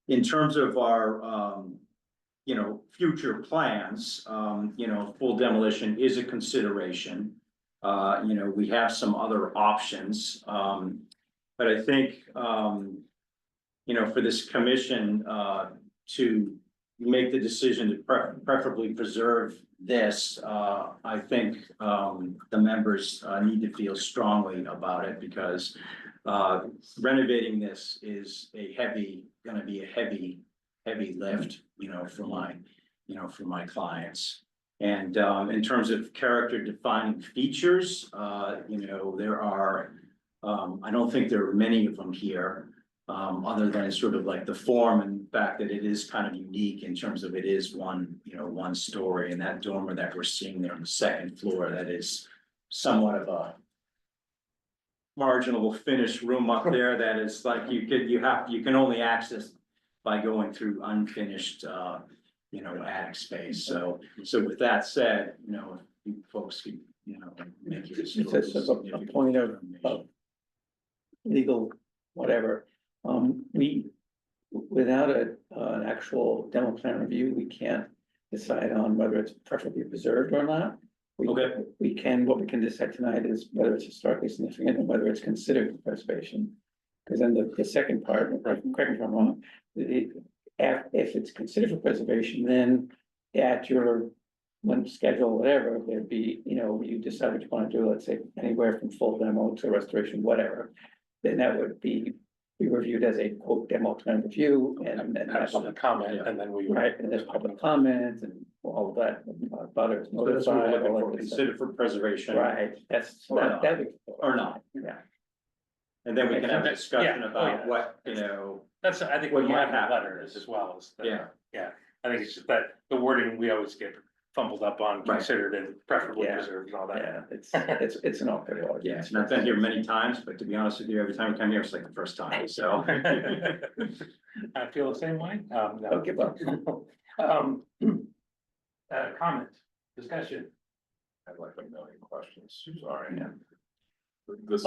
In terms of our, future plans, full demolition is a consideration. We have some other options, but I think, for this commission, to make the decision to preferably preserve this, I think, the members, need to feel strongly about it because, renovating this is gonna be a heavy lift, for my clients. And, in terms of character defining features, there are, I don't think there are many of them here. Other than sort of like the form and the fact that it is kind of unique in terms of it is one story, and that dormer that we're seeing there on the second floor, that is somewhat of a marginal finished room up there that is like you can only access by going through unfinished, attic space. So with that said, if you folks could, make your. Just as a point of legal, whatever, we, without an actual demo plan review, we can't decide on whether it's perfectly preserved or not. What we can decide tonight is whether it's historically significant and whether it's considered for preservation. Because then the second part, correct me if I'm wrong, if it's considered for preservation, then at your schedule, whatever, there'd be, you decide what you want to do, let's say anywhere from full demo to restoration, whatever. Then that would be reviewed as a quote demo plan review, and then Have public comment, and then we. right, and there's public comments and all of that, butters So that's what we're notified, looking all for, of that stuff. considered for preservation. Right, that's Or not. Or not. Yeah, And then we can have a discussion Yeah, about yeah. what, That's, I think, What what you might have in the happen letter is- as well as. Yeah. I think it's just that the wording, we always get fumbled up on, Right. considered and preferably Yeah. preserved and all that. yeah, it's an awkward order. yes, and I've been here many times, but to be honest with you, every time I come here, it's like the first time, so. I feel the same way. No. Don't give up. Comment, discussion. I'd like a million questions, sorry. Yeah. This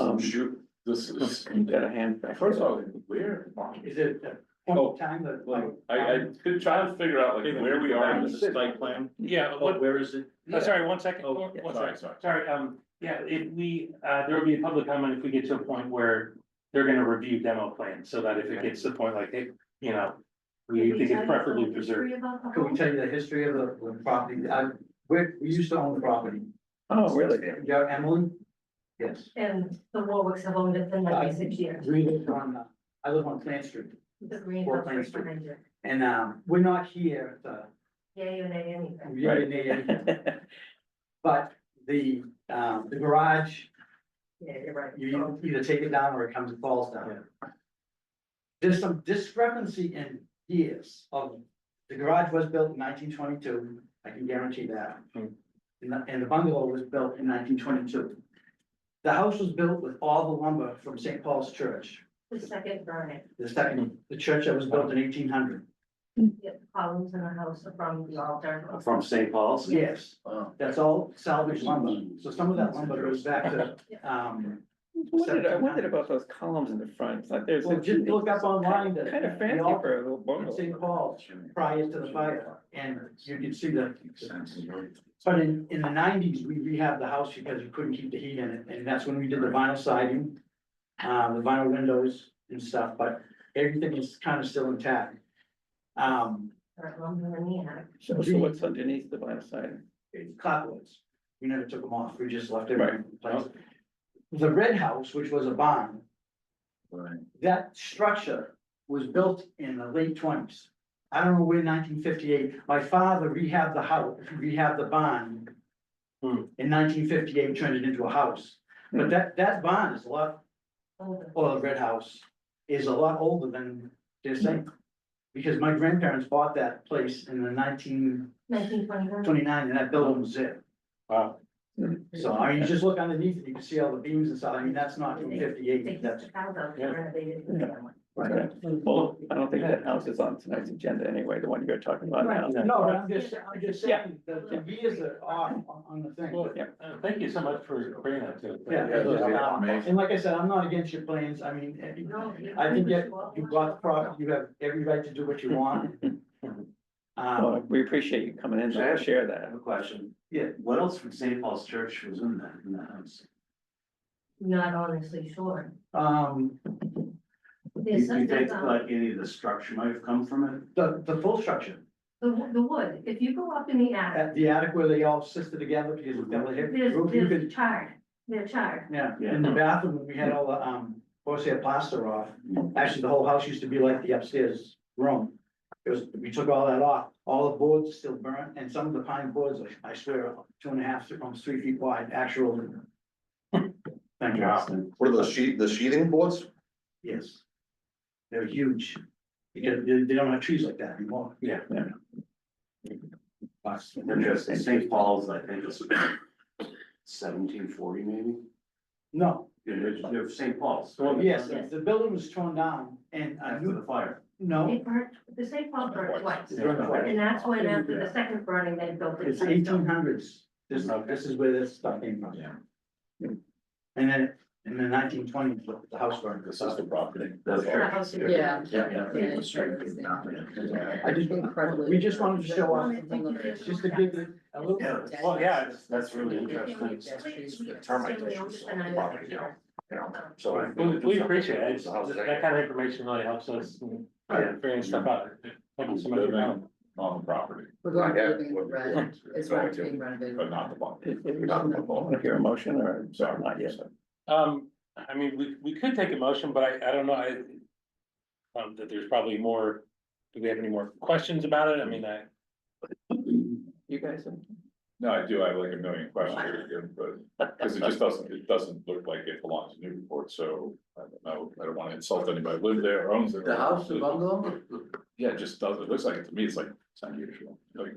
this is, You got a hand. first of all, where? Is it a point of time that like? I could try to figure out like where we are in The the site plan. Yeah, Oh, where is it? sorry, 1 second. Oh, One sorry, second. Sorry, yeah, if we, there will be a public comment if we get to a point where they're gonna review demo plans, so that if it gets to the point like, hey, we think it's preferably preserved. Can we tell you the history of the property? We used to own the property. Oh, really? Yeah, Emily? Yes. And the Warwicks have owned it for 96 years. We lived on, I live on Plant Street, The green Four house Plant right Street. behind you. and we're not here to, Yeah, you nay anything. we didn't need anything. But the garage, Yeah, you're right. you either take it down or it comes and falls down. There's some discrepancy in years of, the garage was built in 1922, I can guarantee that. And the bungalow was built in 1922. The house was built with all the lumber from St. Paul's Church, The second burning, the church that was built in 1800. the columns in the house are from the altar. From St. Paul's? Yes, that's all salvaged lumber, so some of that lumber goes back to, I wondered about those columns in the front, it's like there's. well, just look up online that. Kind of fancy the for a little in bungalow. St. Paul's prior to the fire, and you can see the. But in the 90s, we rehabbed the house because you couldn't keep the heat in it, and that's when we did the vinyl siding. The vinyl windows and stuff, but everything is kind of still intact. Or lumber in the attic. So what's underneath the vinyl siding? Clapboards, we never took them off, we just left everything in place. Oh. The red house, which was a barn, Right. that structure was built in the late 20s. I don't know where 1958, my father rehabbed the house, rehabbed the barn. In 1958, turned it into a house, but that barn is a lot, Older. or the red house is a lot older than they're saying. Because my grandparents bought that place in the 1929, 1929. and that building was there. Wow. So, I mean, you just look underneath it, you can see all the beams and stuff, I mean, that's not from They 58, took that's. the house out, Yeah. renovated. Yeah. Right. Well, I don't think that house is on tonight's agenda anyway, the one you're talking about now. Right. No, but I'm just saying, the years are off on the thing. Well, thank you so much for bringing that to. Yeah, and like I said, I'm not against your plans, I mean, I think that you bought the property, you have every right to do what you want. Well, we appreciate you coming in to share that. a question. Yeah. What else from St. Paul's Church was in the house? Not honestly sure. Do There's you something think about like any of the structure might have come from it? The full structure, the wood, if you go up in the attic, at the attic where they all sister together because we've got a hip roof, you there's could, charred, they're charred. yeah, in the bathroom, we had all the, horsehair plaster off. Actually, the whole house used to be like the upstairs room. It was, we took all that off, all the boards still burnt, and some of the pine boards, I swear, 2.5, almost 3 feet wide, actual. Thank you, Austin. What are those the sheathing boards? Yes. They're huge. Because they don't have trees like that anymore. Yeah. Yeah. They're just St. Paul's, I think it's 1740 maybe. No, They're St. Paul's. yes, the building was torn down and a After the new, fire. no, It burnt, the St. Paul burned twice, it burned twice. and that's when after the second burning, they built it. It's 1800s. This is where this stuff came from. Yeah. And then in the 1920s, the house burned. This is the property. That's The true. house is- Yeah. I just, we just wanted to show off, just to give it a little. Well, yeah, that's really interesting. Termite issues on the property now, you know, so. We appreciate it. That kind of information really helps us figuring stuff out. Thank you so much for coming. On the property, We're going to Yeah. living in the red, it's Going right to, being renovated. but not the bond. Want to hear a motion or, sorry, not yet? I mean, we could take a motion, but I don't know, that there's probably more, do we have any more questions about it? I mean, You guys? No, I do, I have like a million questions here, but, because it doesn't look like it belongs to Newburyport, so I don't know, I don't wanna insult anybody who lives there or owns it. The house, the bungalow? Yeah, it just does, it looks like, to me, it's like, it's unusual, like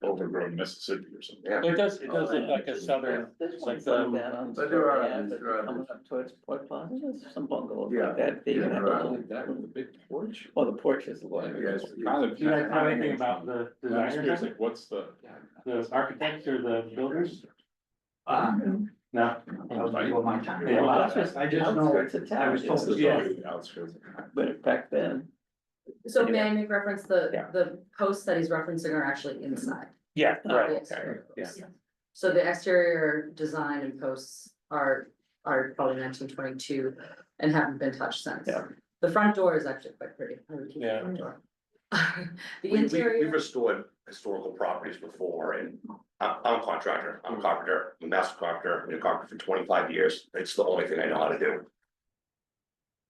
overgrown Mississippi or something. Yeah. it does look like a southern, There's like one like the, that on. But there are yeah, others, but there are coming up towards Port Plaza, there's some bungalows Yeah. like that. They even have a little- That with the big porch. Well, the porch is a lot. You guys kind of. do you guys know anything about the I'm just designers, curious, like, what's the? architects or the builders? No? That was before my time. Yeah, well, I just know, Outskirts of town. I was told It's the Yeah. outskirts. But back then, So may I make reference, Yeah. the posts that he's referencing are actually inside. Yeah, not the right, exterior yeah. posts. So the exterior design and posts are probably 1922 and haven't been touched since. Yeah. The front door is actually quite pretty. Yeah. The We've interior, restored historical properties before, and I'm a contractor, I'm a carpenter, I'm a master carpenter, I've been a carpenter for 25 years, it's the only thing I know how to do.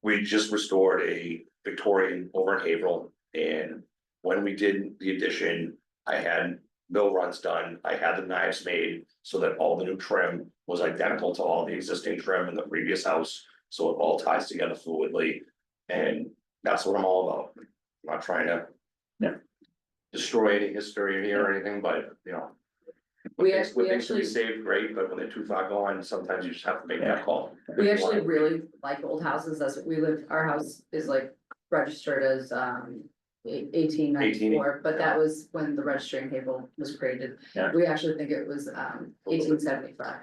We just restored a Victorian over in Haverhill, and when we did the addition, I had mill runs done, I had the knives made so that all the new trim was identical to all the existing trim in the previous house, so it all ties together fluidly, and that's what I'm all about. I'm not trying to destroy any history here or anything, but you know. We When things can be actually- saved, great, but when they're too far gone, sometimes you just have to make that call. we actually really like old houses. That's what we live, our house is like registered as 1894, but that was when the registering table was created. Yeah. We actually think it was 1875.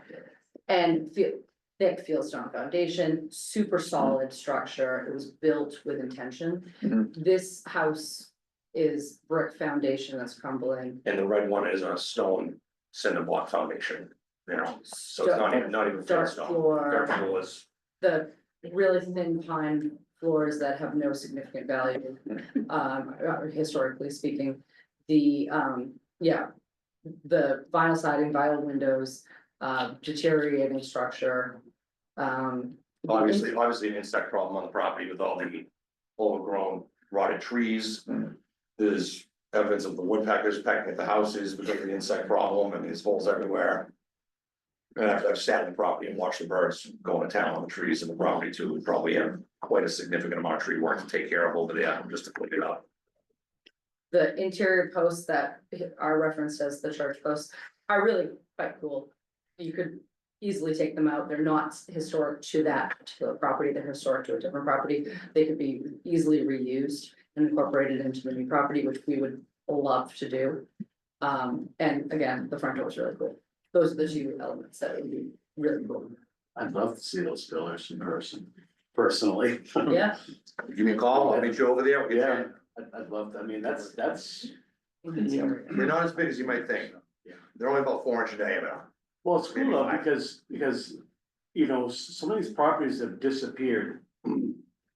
And thick fieldstone foundation, super solid structure. It was built with intention. Mhm. This house is brick foundation that's crumbling. And the red one is a stone cinder block foundation, you know, so it's not even Dark stone. floor. Dark floor is, The really thin pine floors that have no significant value, historically speaking. The, the vinyl siding, vinyl windows, deteriorating structure. obviously an insect problem on the property with all the overgrown rotted trees. There's evidence of the woodpeckers pecking at the houses because of the insect problem, and there's holes everywhere. And I've sat on the property and watched the birds go to town on the trees in the property too. We probably have quite a significant amount of tree work to take care of over there, just to clean it up. The interior posts that are referenced as the church posts are really quite cool. You could easily take them out. They're not historic to that particular property. They're historic to a different property. They could be easily reused and incorporated into the new property, which we would love to do. And again, the front door is really cool. Those are the two elements that would be really cool. I'd love to see those pillars in person, personally. Yeah. Give me a call, I'll meet you over there. We'll get you Yeah, in. I'd love to, I mean, that's. They're not as big as you might think. They're only about 4 inch diameter. Well, it's cool Maybe though, five. because, you know, some of these properties have disappeared.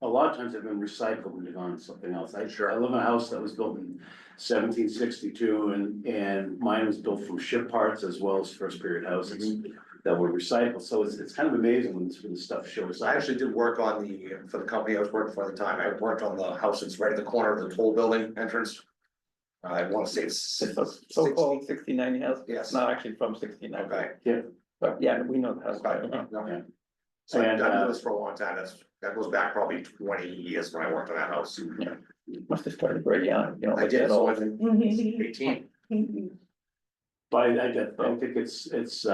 A lot of times they've been recycled and they've gone to something else. I live in a house that was built in 1762 and mine was built from ship parts as well as first period houses. that were recycled, so it's kind of amazing when this stuff shows I up. actually did work on for the company I was working for at the time, I worked on the house that's right at the corner of the toll building entrance. I wanna say it's. It's a so-called 69 house. Yes. Not actually from 69. Okay. But yeah, we know the house. Okay. So I've been doing this for a long time, that goes back probably 20 years when I worked on that house. Yeah. Must have started very young, you know. I did, that so I old. was 18. But I think it's,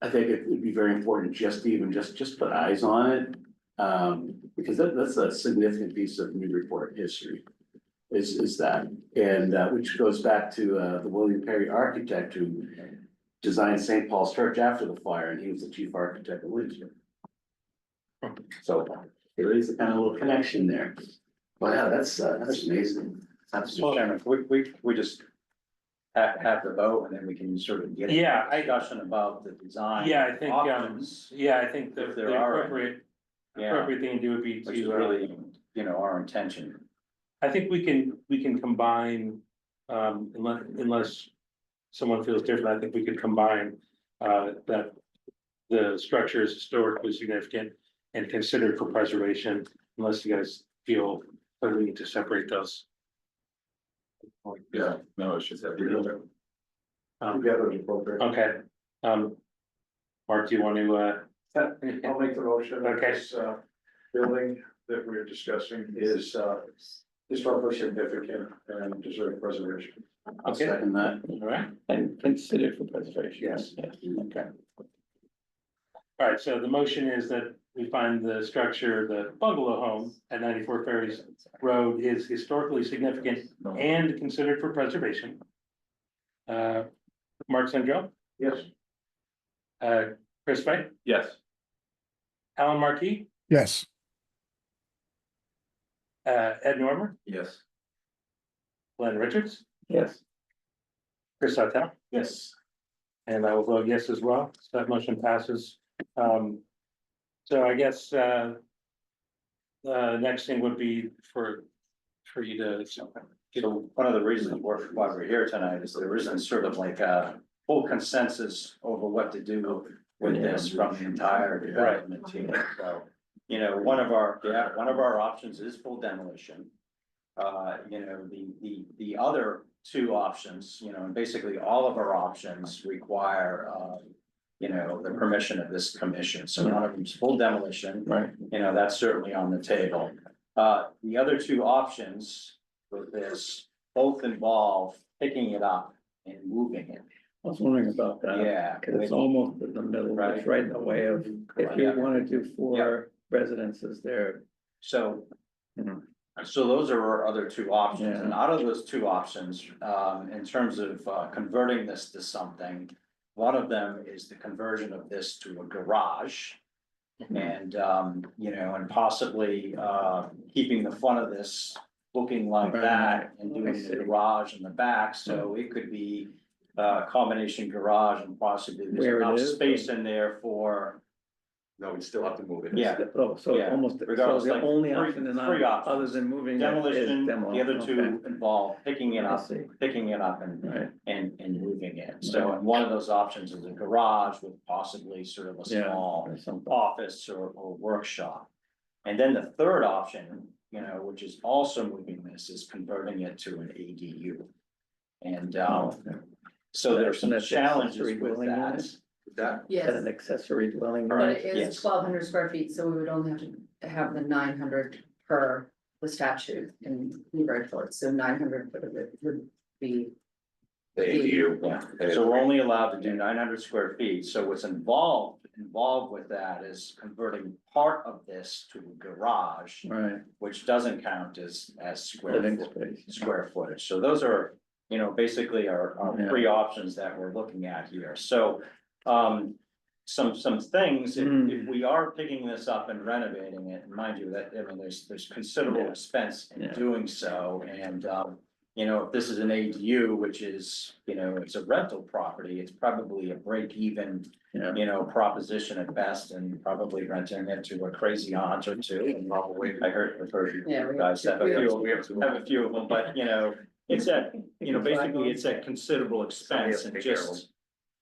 I think it would be very important just to even just put eyes on it. Because that's a significant piece of Newburyport history. Is that, and which goes back to the William Perry architect who designed St. Paul's Church after the fire, and he was the chief architect of Williamsburg. So there is a kind of little connection there. But yeah, that's amazing. Well, Chairman, we just have the vote and then we can sort of get. into Yeah, a Discussion about the design. Yeah, I think, options, I think If the there are appropriate Yeah, thing to do would be which is to, really, our intention. I think we can combine, unless someone feels different, I think we could combine, that the structure is historically significant and considered for preservation, unless you guys feel that we need to separate those. Yeah, no, it's just. Together is appropriate. Okay, Mark, do you want to, I'll make the motion. Okay. This, building that we're discussing is, historically significant and deserve preservation. I'll second that. all right? And considered for preservation. Yes. Okay. All right, so the motion is that we find the structure, the bungalow home at 94 Ferries Road is historically significant and considered for preservation. Mark Sandro, Yes. Chris Fay, Yes. Alan Markey, Yes. Ed Normer, Yes. Glenn Richards, Yes. Chris Sartell, Yes. and I will vote yes as well. So that motion passes. So I guess, next thing would be for you to. So one of the reasons why we're here tonight is there isn't sort of like a full consensus over what to do with this from the entire development team. So, one of our options is full demolition. The other two options, and basically all of our options require, the permission of this commission. So one of them's full demolition. Right. That's certainly on the table. The other two options with this both involve picking it up and moving it. I was wondering about that. Yeah. Cause it's almost in the middle, Right. it's right in the way of, if you Yeah. wanna do 4 residences there. So. Mhm. So those are our other two options, Yeah. and out of those two options, in terms of converting this to something. One of them is the conversion of this to a garage. And, and possibly keeping the front of this looking like that and I doing see. the garage in the back, so it could be. Combination garage and possibly there's Where it enough is, space in there for, No, we still have to move it. Yeah. Oh, so Yeah. almost, so Regardless, the like only three- option in three options. other than moving it is demolition, demo. the other two Okay. involve picking it I up, see. and Right, and moving it. So, and one of those options is a garage with possibly sort of a yeah, small or something. office or workshop. And then the third option, which is also moving this, is converting it to an ADU. And, Oh, okay. so there's some That's challenges accessory with dwelling that. unit? That, Is that Yes, an accessory dwelling? but unit? it is Yes. 1,200 square feet, so we would only have to have the 900 per the statute in Newburyport, so 900 would be. the ADU. Yeah, so we're only allowed to do 900 square feet, so what's involved with that is converting part of this to a garage. Right, Which doesn't count as living space. square footage, so those are, basically our Yeah. three options that we're looking at here, so. Some things, if we are picking this up and renovating it, and mind you, that, there's considerable Yeah. expense in Yeah. doing so, and. If this is an ADU, which is, it's a rental property, it's probably a break even. Yeah. Proposition at best, and probably renting it to a crazy aunt or two, and probably, I've heard Yeah, you guys have a few, we have a few of them, but it's at, basically it's at considerable expense and Somebody has to take care of just.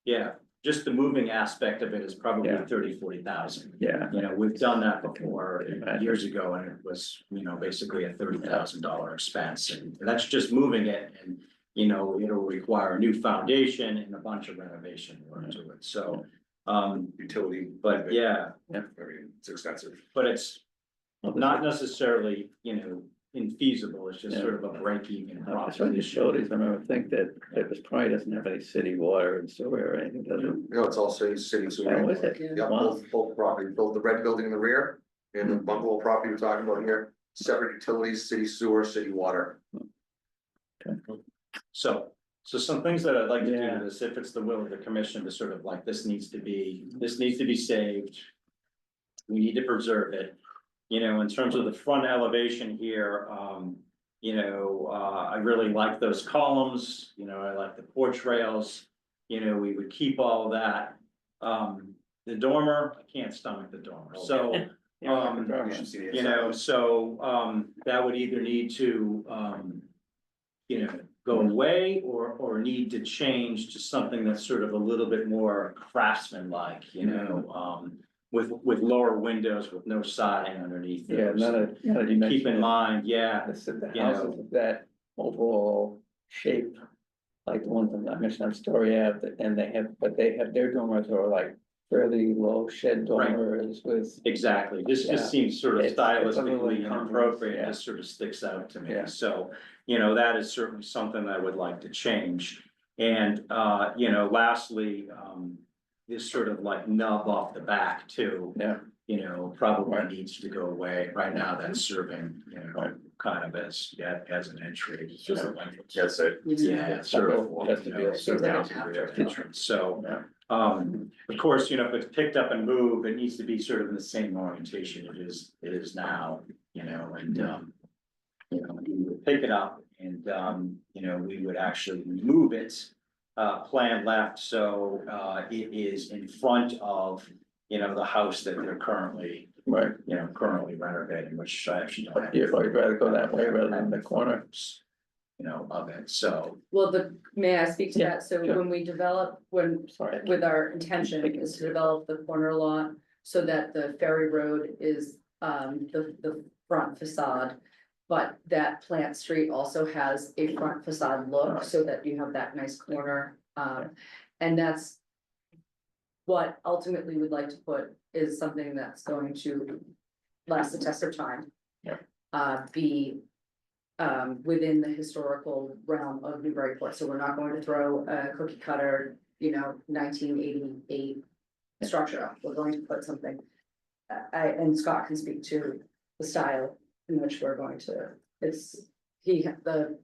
Yeah, just the moving aspect of it is probably Yeah. 30,000-40,000. Yeah, You know, we've done that before Imagine. years ago, and it was, you know, basically a $30,000 expense, and that's just moving it, and. You know, it'll require a new foundation and a bunch of renovation work to it, so, Utility. but yeah, Very, it's expensive. but it's not necessarily, you know, infeasible, it's just Yeah. sort of a break even I saw process. the shoulders, I remember think that this probably doesn't have any city water and sewer or anything, does it? No, it's all city sewer. Oh, is it? Yeah, Wow. both properties, both the red building in the rear and the bungalow property we're talking about here, separate utilities, city sewer, city water. So some things that I'd like to do Yeah. to this, if it's the will of the commission to sort of like, this needs to be saved. We need to preserve it, you know, in terms of the front elevation here, you know, I really like those columns, you know, I like the porch rails. You know, we would keep all of that. The dormer, I can't stomach the dormer, so, you know, so, that would either need to, you know, go away or need to change to something that's sort of a little bit more craftsman-like, you know, with lower windows, with no siding underneath Yeah, those. none of you Keep mentioned in mind, yeah, the you houses know. of that overall shape. Like the ones I mentioned on Story Ave, and they have their dormers are like fairly low shed Right. dormers with. exactly, this Yeah. just seems sort of It's a little stylistically incongruous, inappropriate, yeah. this sort of sticks out to me, Yeah. so. You know, that is certainly something I would like to change, and, you know, lastly, this sort of like nub off the back too. Yeah. You know, probably needs to go away, right now that's serving, you know, kind of as an entry. It's just you know. That's it. Yeah, it's sort of, Just to you be know, a sort of service. after entrance, so. Yeah. Of course, you know, if it's picked up and moved, it needs to be sort of in the same orientation it is now, you know, and, you know, we would pick it up and, you know, we would actually move it, plan left, so, it is in front of, you know, the house that they're currently, Right, you know, currently renovating, which I actually don't have. you'd rather go that way rather than the corner. You know, of it, so, Well, may I speak to Yeah, that? So sure. when we develop, Sorry. with our intention is to develop the corner lot so that the ferry road is, the front facade. But that Plant Street also has a front facade look so that you have that nice corner. And that's what ultimately we'd like to put is something that's going to last the test of time. Yeah. Be within the historical realm of Newburyport, so we're not going to throw a cookie cutter, you know, 1988 structure up, we're going to put something. And Scott can speak to the style in which we're going to, the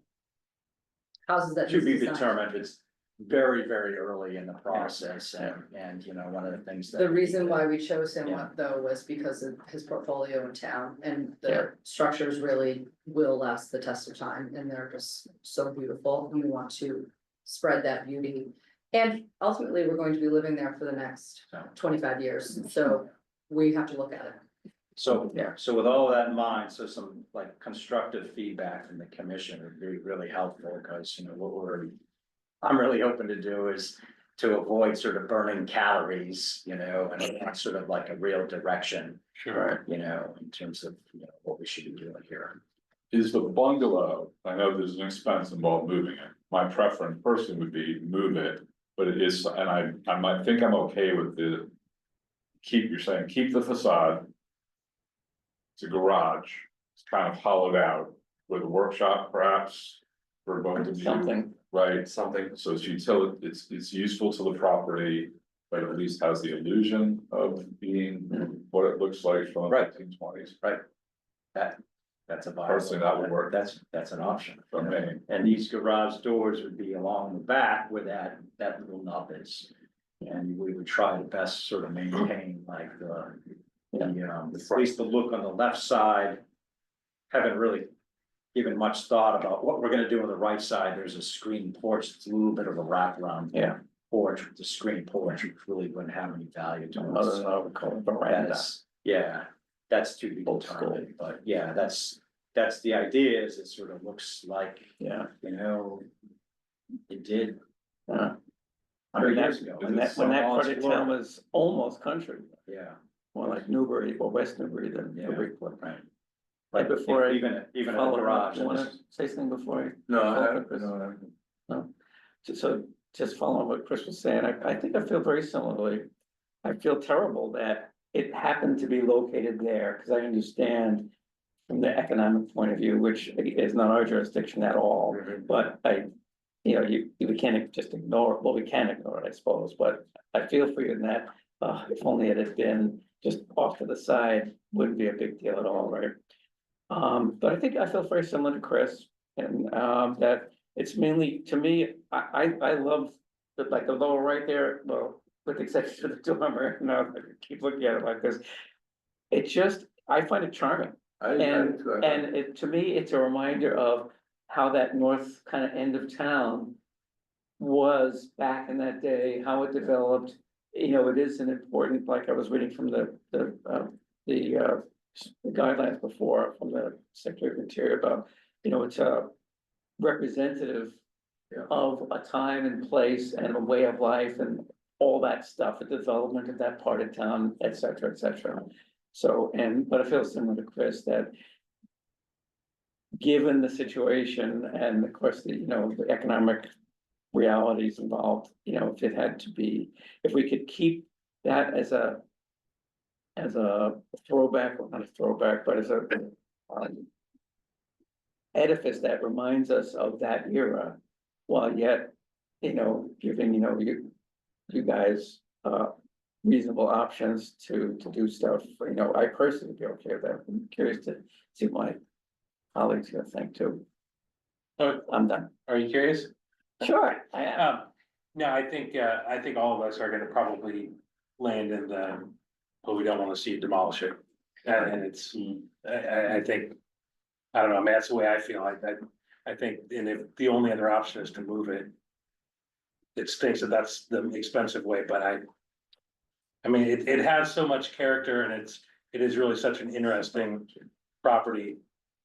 houses that. to be he's designed. determined, it's very, very early in the process, and, you know, one of the things that. The reason why we chose him Yeah. though was because of his portfolio in town and Yeah. the structures really will last the test of time and they're just so beautiful and we want to spread that beauty. And ultimately, we're going to be living there for the next 25 years, so we have to look at it. So, yeah, so with all of that in mind, so some like constructive feedback from the commission would be really helpful, because, you know, I'm really hoping to do is to avoid sort of burning calories, you know, and want sort of like a real direction. Sure. You know, in terms of, you know, what we should be doing here. Is the bungalow, I know there's an expense involved moving it, my preference personally would be move it, but it is, and I might think I'm okay with you're saying, keep the facade. It's a garage, it's kind of hollowed out with a workshop perhaps, we're going to be. Something. Right, something, so it's utility, it's useful to the property, but at least has the illusion of being what it looks like from the Right. 1920s. Right. That's a viable. Personally, that would work. That's an option. For me. And these garage doors would be along the back where that little nub is. And we would try to best sort of maintain like at least the look on the left side. Haven't really given much thought about what we're gonna do on the right side. There's a screen porch, it's a little bit of a wraparound. Yeah. Porch with the screen porch, which really wouldn't have any value to Other us. than I would call it veranda. That's to be Old school. determined, but yeah, that's the idea, is it sort of looks like, Yeah. you know. It did, Yeah. 100 years ago. When that part of town was almost country, Yeah. more like Newbury or West Newbury than Yeah. Newburyport. Right. Right before I Even at the follow up, garage. you wanna say something before I? No, follow up, Chris? No, so just following what Chris was saying, I think I feel very similarly. I feel terrible that it happened to be located there, because I understand from the economic point of view, which is not our jurisdiction at all, but we can't just ignore it, well, we can ignore it, I suppose, but I feel for you in that, if only it had been just off to the side, wouldn't be a big deal at all, right? But I think I feel very similar to Chris, and, that it's mainly, to me, I love the lower right there, well, with the exception of the dormer, I keep looking at it like this. It just, I find it charming, and to me, it's a reminder of how that north kind of end of town was back in that day, how it developed. It is an important, like I was reading from the guidelines before from the Secretary of Interior about, it's a representative of a time and place and a way of life and all that stuff, the development of that part of town, et cetera, et cetera. So, but I feel similar to Chris that given the situation and of course, the economic realities involved, if it had to be, if we could keep that as a throwback, or not a throwback, but as a edifice that reminds us of that era, while yet, giving, you guys, reasonable options to do stuff, I personally would be okay with that. I'm curious to see my colleagues gonna think too. I'm done. Are you curious? Sure, I am. No, I think all of us are gonna probably land in but we don't wanna see it demolish it. And it's, I think, I don't know, I mean, that's the way I feel, I think, and if the only other option is to move it. It stinks that that's the expensive way, but I mean, it has so much character and it is really such an interesting property.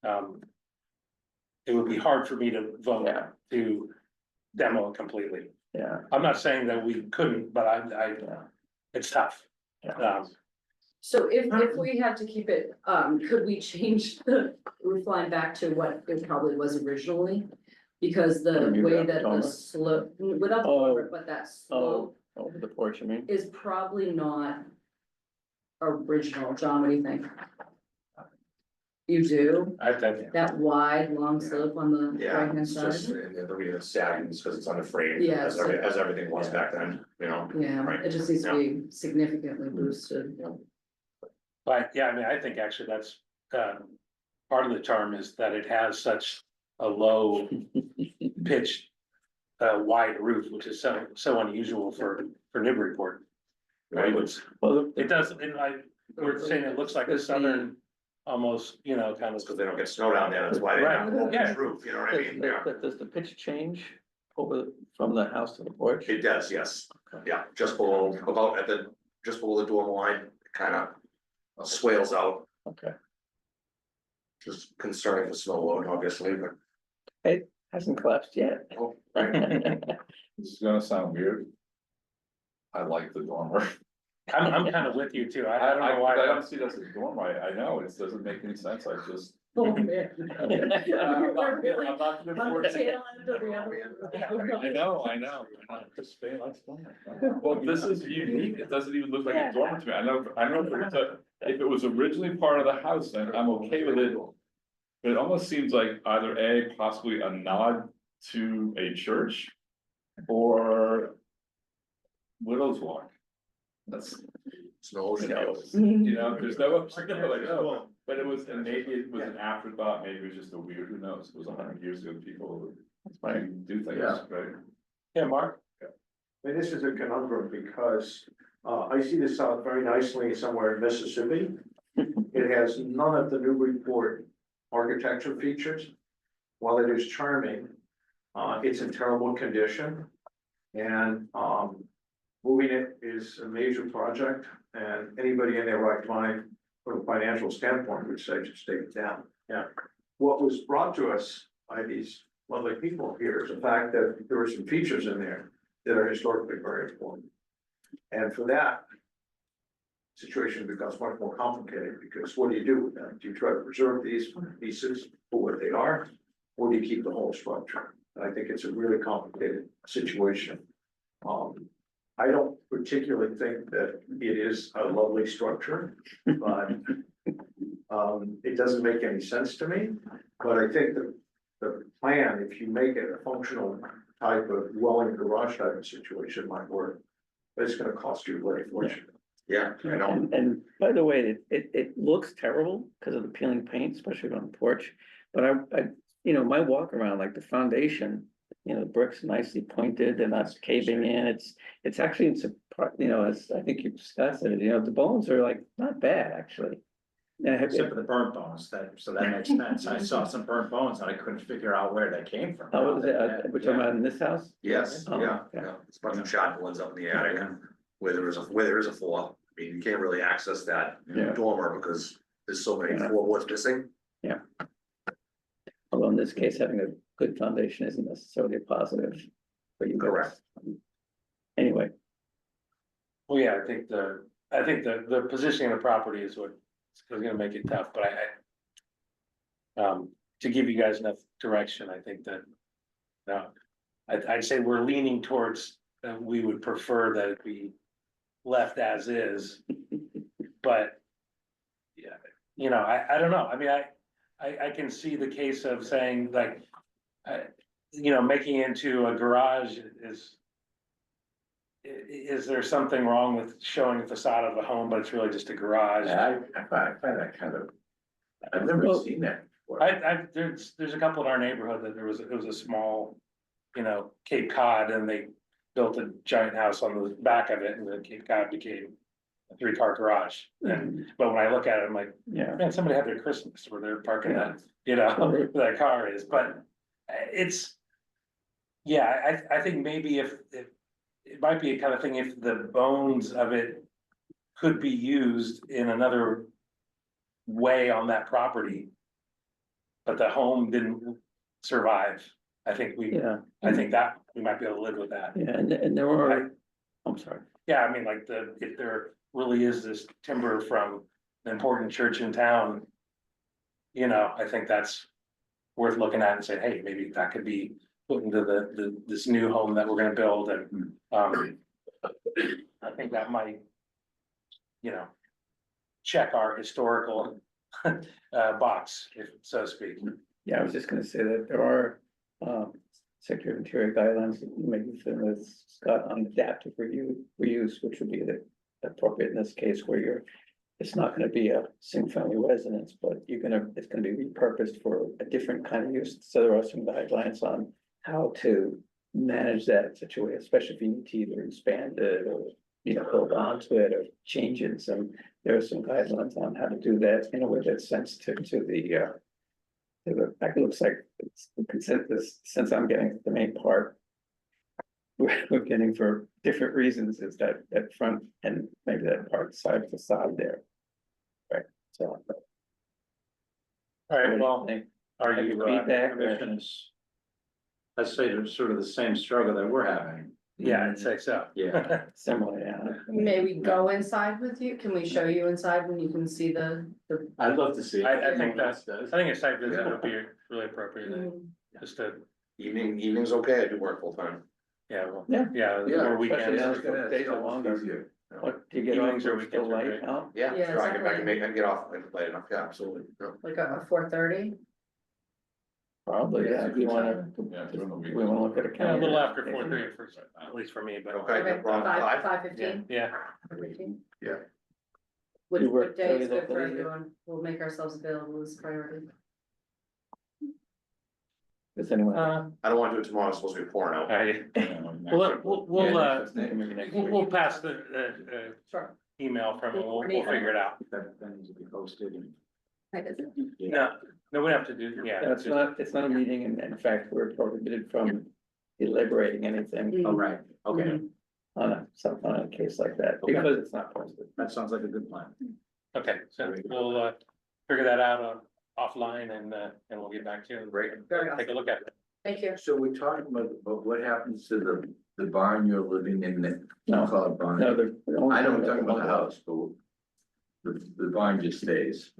It would be hard for me to vote to demo it completely. Yeah. I'm not saying that we couldn't, but it's tough. So if we had to keep it, could we change the roof line back to what it probably was originally? Because the way that the slope, without the dormer, but that slope Over the porch, I mean. is probably not original. John, what do you think? You do? I think. That wide, long slope on the right hand side? The way it's sagging because it's on the frame, Yeah, as everything was back then, Yeah, Right. it just needs to be significantly boosted. But yeah, I mean, I think actually that's part of the charm is that it has such a low pitched wide roof, which is so unusual for Newburyport. Right, it does, and we're saying it looks like a southern, almost, kind of. because they don't get snow down there, that's why they have a Yeah. roof, you know what I mean? Does the pitch change from the house to the porch? It does, yes, yeah, just below the dormer line, kind of swales out, Okay, just concerning the snow load, obviously, but. hasn't collapsed yet. Oh, This is gonna sound weird. I like the dormer. I'm kind of with you too. I don't know why. I don't see that as a dormer. I know, it doesn't make any sense. I just. Oh, man. I'm not gonna force it. I know. I'm just saying, that's fine. Well, this is unique. It doesn't even look like a dormer to me. I know if it was originally part of the house, then I'm okay with it. But it almost seems like either possibly a nod to a church or Widow's Walk. That's, Snow. there's no, but it was, and maybe it was an afterthought, maybe it was just a weird, who knows, it was 100 years ago, people would do things, right? Yeah, Mark? And this is a conundrum because I see this out very nicely somewhere in Mississippi. It has none of the Newburyport architecture features. While it is charming, it's in terrible condition. And moving it is a major project, and anybody in their right mind from a financial standpoint would say just take it down. Yeah. What was brought to us by these lovely people here is the fact that there were some features in there that are historically very important. And for that, situation becomes much more complicated, because what do you do with them? Do you try to preserve these pieces for what they are? Or do you keep the whole structure? I think it's a really complicated situation. I don't particularly think that it is a lovely structure, but it doesn't make any sense to me. But I think the plan, if you make it a functional type of dwelling garage type of situation, might work. But it's gonna cost you a very fortune. Yeah, I know. And by the way, it looks terrible because of the peeling paint, especially on the porch. But I, you know, my walk around, like the foundation, you know, the brick's nicely pointed and not caving in. It's actually, you know, as I think you discussed it, you know, the bones are like not bad, actually. Yeah, Except for the burnt bones, so that makes sense. I saw some burnt bones and I couldn't figure out where they came from. Oh, what was it? We're talking about in this house? Yes, Oh, yeah, okay. yeah, it's a bunch of shot ones up in the attic, where there is a floor. I mean, you can't really access that Yeah. dormer because there's so many Yeah. floorboards missing. Although in this case, having a good foundation isn't necessarily a positive. For you guys. Correct. Anyway, Well, yeah, I think the positioning of the property is what is gonna make it tough, but to give you guys enough direction, I think that. I'd say we're leaning towards, we would prefer that it be left as is. But, yeah, you know, I don't know, I mean, I can see the case of saying like, you know, making it into a garage is there something wrong with showing the facade of a home, but it's really just a garage? I find that kind of, I've never Well, seen that before. There's a couple in our neighborhood that it was a small, you know, Cape Cod, and they built a giant house on the back of it, and the Cape Cod became a 3-car garage. And, but when I look at it, I'm like, yeah, man, somebody had their Christmas where they're parking Yeah. that, you know, where that car is, but it's. Yeah, I think maybe if it might be a kind of thing, if the bones of it could be used in another way on that property. But the home didn't survive, I think yeah, I think that we might be able to live with that. yeah, and there are, I'm sorry. Yeah, I mean, like if there really is this timber from an important church in town. You know, I think that's worth looking at and saying, hey, maybe that could be put into this new home that we're gonna build, and I think that might. You know, check our historical box, if so to speak. Yeah, I was just gonna say that there are, Secretary of Interior guidelines that you may be familiar with, Scott, on adaptive reuse, which would be the appropriate in this case where it's not gonna be a single-family residence, but it's gonna be repurposed for a different kind of use. So there are some guidelines on how to manage that situation, especially if you need to either expand it or, you know, hold on to it or change it. There are some guidelines on how to do that in a way that's sensitive to the fact. It looks like it's consensus, since I'm getting the main part. We're getting for different reasons is that front and maybe that part side facade there. Right, so. All right, well, Are Have you, you feedback or- commissioners? Let's say there's sort of the same struggle that we're having. yeah, I'd say so. Yeah. Similar, yeah. May we go inside with you? Can we show you inside when you can see the? I'd love to see. it. I think that's. I think a site visit would be really appropriate, just to, Evening's okay, I do work full time. yeah, well, Yeah. yeah, Yeah, or especially weekends. now. Yeah, it's gonna- Days are it's longer. easier, you know. What, do you get off Evenings or for still weekends are light great. out? Yeah, Yeah, sure, I exactly. can get off late enough, yeah, absolutely. Yeah. Like a 4:30? Probably, yeah, if you wanna, Yeah, during the week. we wanna look at a Yeah, a calendar. little after 4:30 for, at least for me, but. Okay, Okay, around 5? 5:15? Yeah, Yeah. Which You work day is fairly good for locally? everyone? We'll make ourselves available as priority. Does anyone? I don't wanna do it tomorrow, it's supposed to be pouring out. we'll pass the Sure. email from, and we'll figure it out. That needs to be posted and. No, we have to do, yeah. No, it's not a meeting, and in fact, we're prohibited from deliberating anything Oh, right, okay, on a case like that, Okay. because it's not posted. that sounds like a good plan. Okay, so we'll figure that out offline, and we'll get back to you. Great. Very Take a awesome. look at it. Thank you. So we're talking about what happens to the barn you're living in, the No. called barn? No, I know, I'm talking about the house, but the barn just stays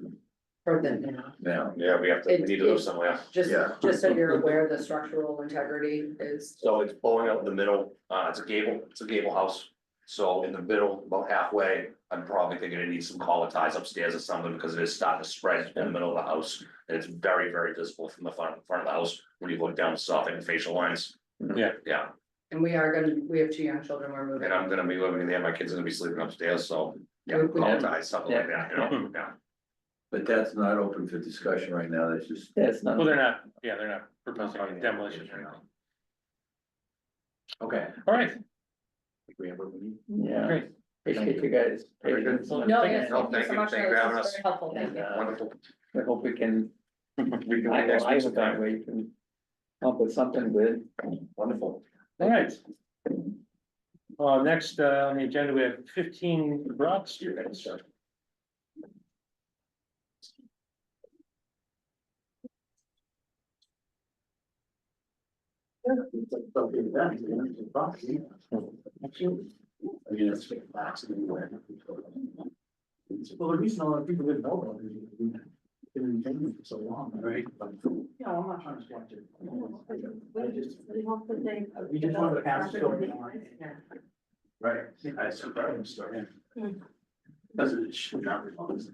For them, now. Yeah, we have to- we need to go somewhere. Yeah. just so you're aware, the structural integrity is. So it's blowing out in the middle, it's a gable house. So in the middle, about halfway, I'm probably thinking it needs some collar ties upstairs or something, because it is starting to spread in the middle of the house. And it's very, very visible from the front of the house, when you look down the south and facial lines. Yeah, And we have 2 young children, we're moving. and I'm gonna be living there, my kids are gonna be sleeping upstairs, so, yeah, We- collar ties, something like that, you know, yeah. But that's not open for discussion right now, that's just. That's not. Well, they're not proposing demolition or anything. Okay. All right, We have what we need. Yeah, great. appreciate you guys. Very good. patience. No, yes, No, thank you so much. thank you for having This us. is very helpful, thank you. Wonderful. I hope we can, We can I next know, week I sometime. that way, you can come up with something good. Wonderful. All right. Next, on the agenda, we have 15 Broad Street. Well, the reason a lot of people didn't know about it is we've been in Denver for so long, right? Yeah, I'm not trying to watch it. We just wanted to pass it over. Right, I surprised story. Doesn't it should not be honest.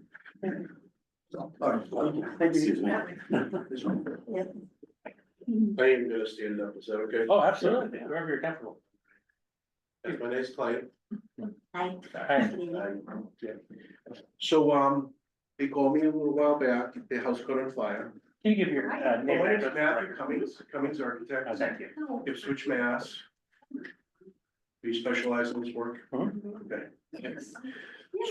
So, all right, well, thank you. Excuse me. I am gonna stand up, is that okay? Oh, absolutely, wherever you're comfortable. That's my next client. Hi. Hi. Yeah. So, they called me a little while back, the house caught on fire. Can you give your My name? name's and Matthew address? Cummings Architect, Thank you. Ipswich, Mass. We specialize in this work. Okay.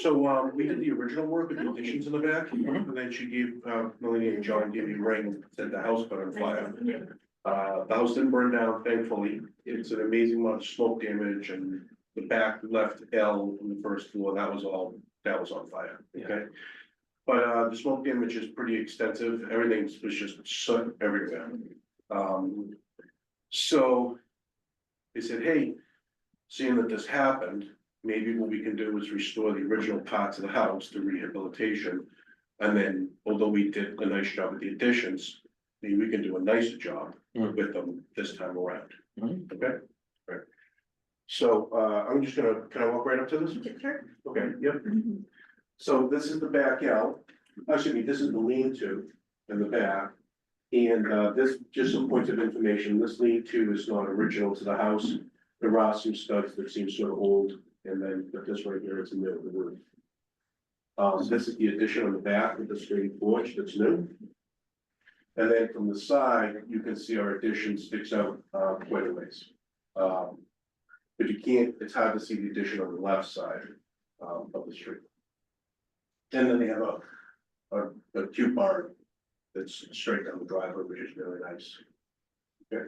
So, we did the original work with the additions in the back, and then she gave, Melanie and John gave me a ring, said the house caught on fire. The house didn't burn down, thankfully. It's an amazing amount of smoke damage, and the back left L on the first floor, that was on fire, okay? But, the smoke damage is pretty extensive, everything was just soot everywhere. So they said, hey, seeing that this happened, maybe what we can do is restore the original parts of the house to rehabilitation. And then, although we did a nice job with the additions, maybe we can do a nicer job with them this time around. Okay? Right. So, I'm just gonna, can I walk right up to this? Sure. Okay, yep. So this is the back out, excuse me, this is the lean-to in the back. And, this, just some points of information, this lean-to is not original to the house. There are some studs that seem sort of old, and then, but this right here is in the middle of the roof. This is the addition on the back with the screen porch that's new. And then from the side, you can see our addition sticks out, quite a ways. But you can't, it's hard to see the addition on the left side, of the street. And then they have a cute barn that's straight down the driveway, which is really nice. Okay.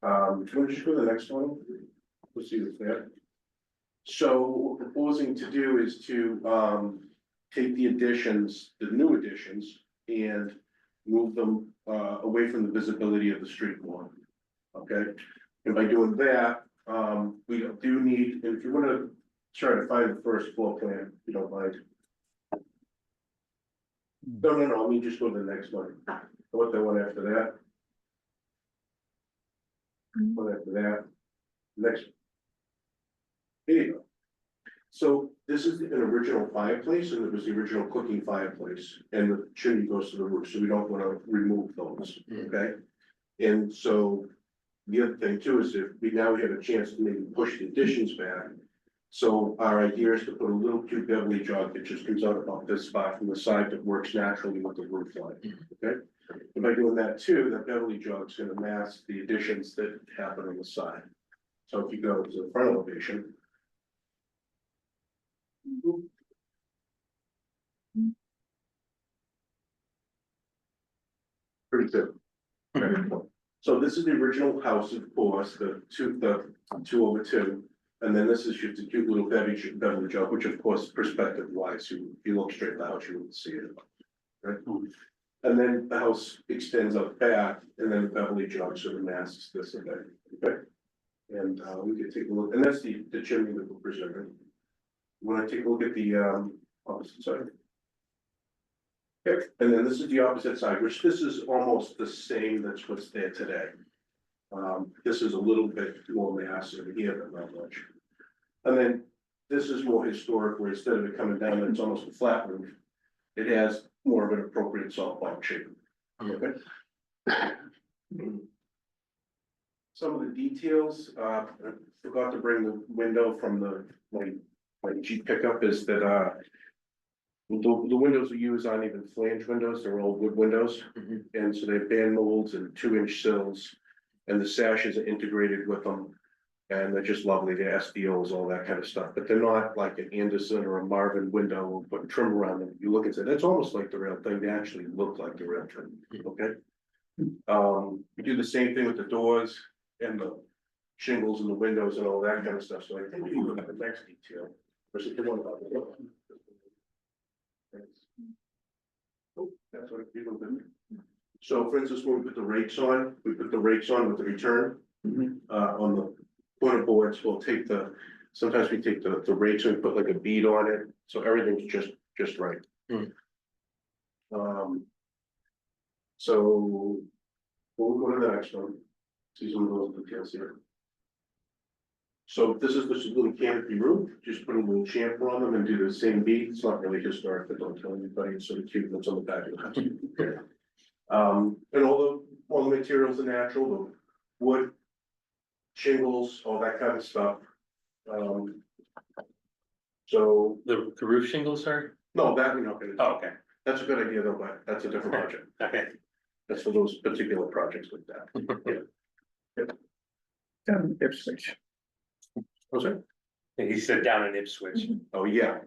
Can we just go to the next one? We'll see what's there. So what we're proposing to do is to, take the additions, the new additions, and move them, away from the visibility of the street more. Okay, and by doing that, we do need, if you wanna try to find the first floor plan, if you don't mind. No, let me just go to the next one. What the one after that? One after that, next. Here you go. So this is an original fireplace, and it was the original cooking fireplace, and the chimney goes to the roof, so we don't wanna remove those, okay? And so the other thing too is if we now have a chance to maybe push the additions back. So our idea is to put a little cute Beverly jog that just comes out about this spot from the side that works naturally with the roof line, okay? And by doing that too, that Beverly jog's gonna mask the additions that happen on the side. So if you go to the front elevation. Pretty good. So this is the original house, of course, the two over two. And then this is just a cute little Beverly jog, which of course perspective wise, you look straight at the house, you wouldn't see it. Right? And then the house extends out back, and then the Beverly jog sort of masks this a bit, okay? And we could take a look, and that's the chimney that we're preserving. When I take a look at the opposite side. Okay, and then this is the opposite side, which this is almost the same that's what's there today. This is a little bit more massive here, but not much. And then this is more historic, where instead of it coming down, it's almost a flat roof. It has more of an appropriate salt block shape. Okay. Some of the details, I forgot to bring the window from my Jeep pickup, is that the windows we use aren't even flange windows, they're all wood windows. And so they have band molds and 2-inch sills, and the sashes are integrated with them. And they're just lovely, the SDOs, all that kind of stuff, but they're not like an Anderson or a Marvin window, put trim around them. You look and say, that's almost like the real thing, they actually look like the real thing, okay? We do the same thing with the doors and the shingles and the windows and all that kind of stuff, so I think we can look at the next detail. Versus the one about the door. Oh, that's what people do. So for instance, when we put the rakes on, with the return. On the corner boards, we'll take sometimes we take the rakes and we put like a bead on it, so everything's just right. So we'll go to the next one, see some of those details here. So this is just a little canopy roof, just put a little chamfer on them and do the same bead. It's not really historic, but don't tell anybody, it's sort of cute, that's on the back of the house. And all the materials are natural, the wood, shingles, all that kind of stuff. So. The roof shingles are? No, that we're not gonna do. Oh, okay. That's a good idea though, but that's a different project. Okay. That's for those particular projects like that. Ipswich. Was it? He said down in Ipswich. Oh, yeah,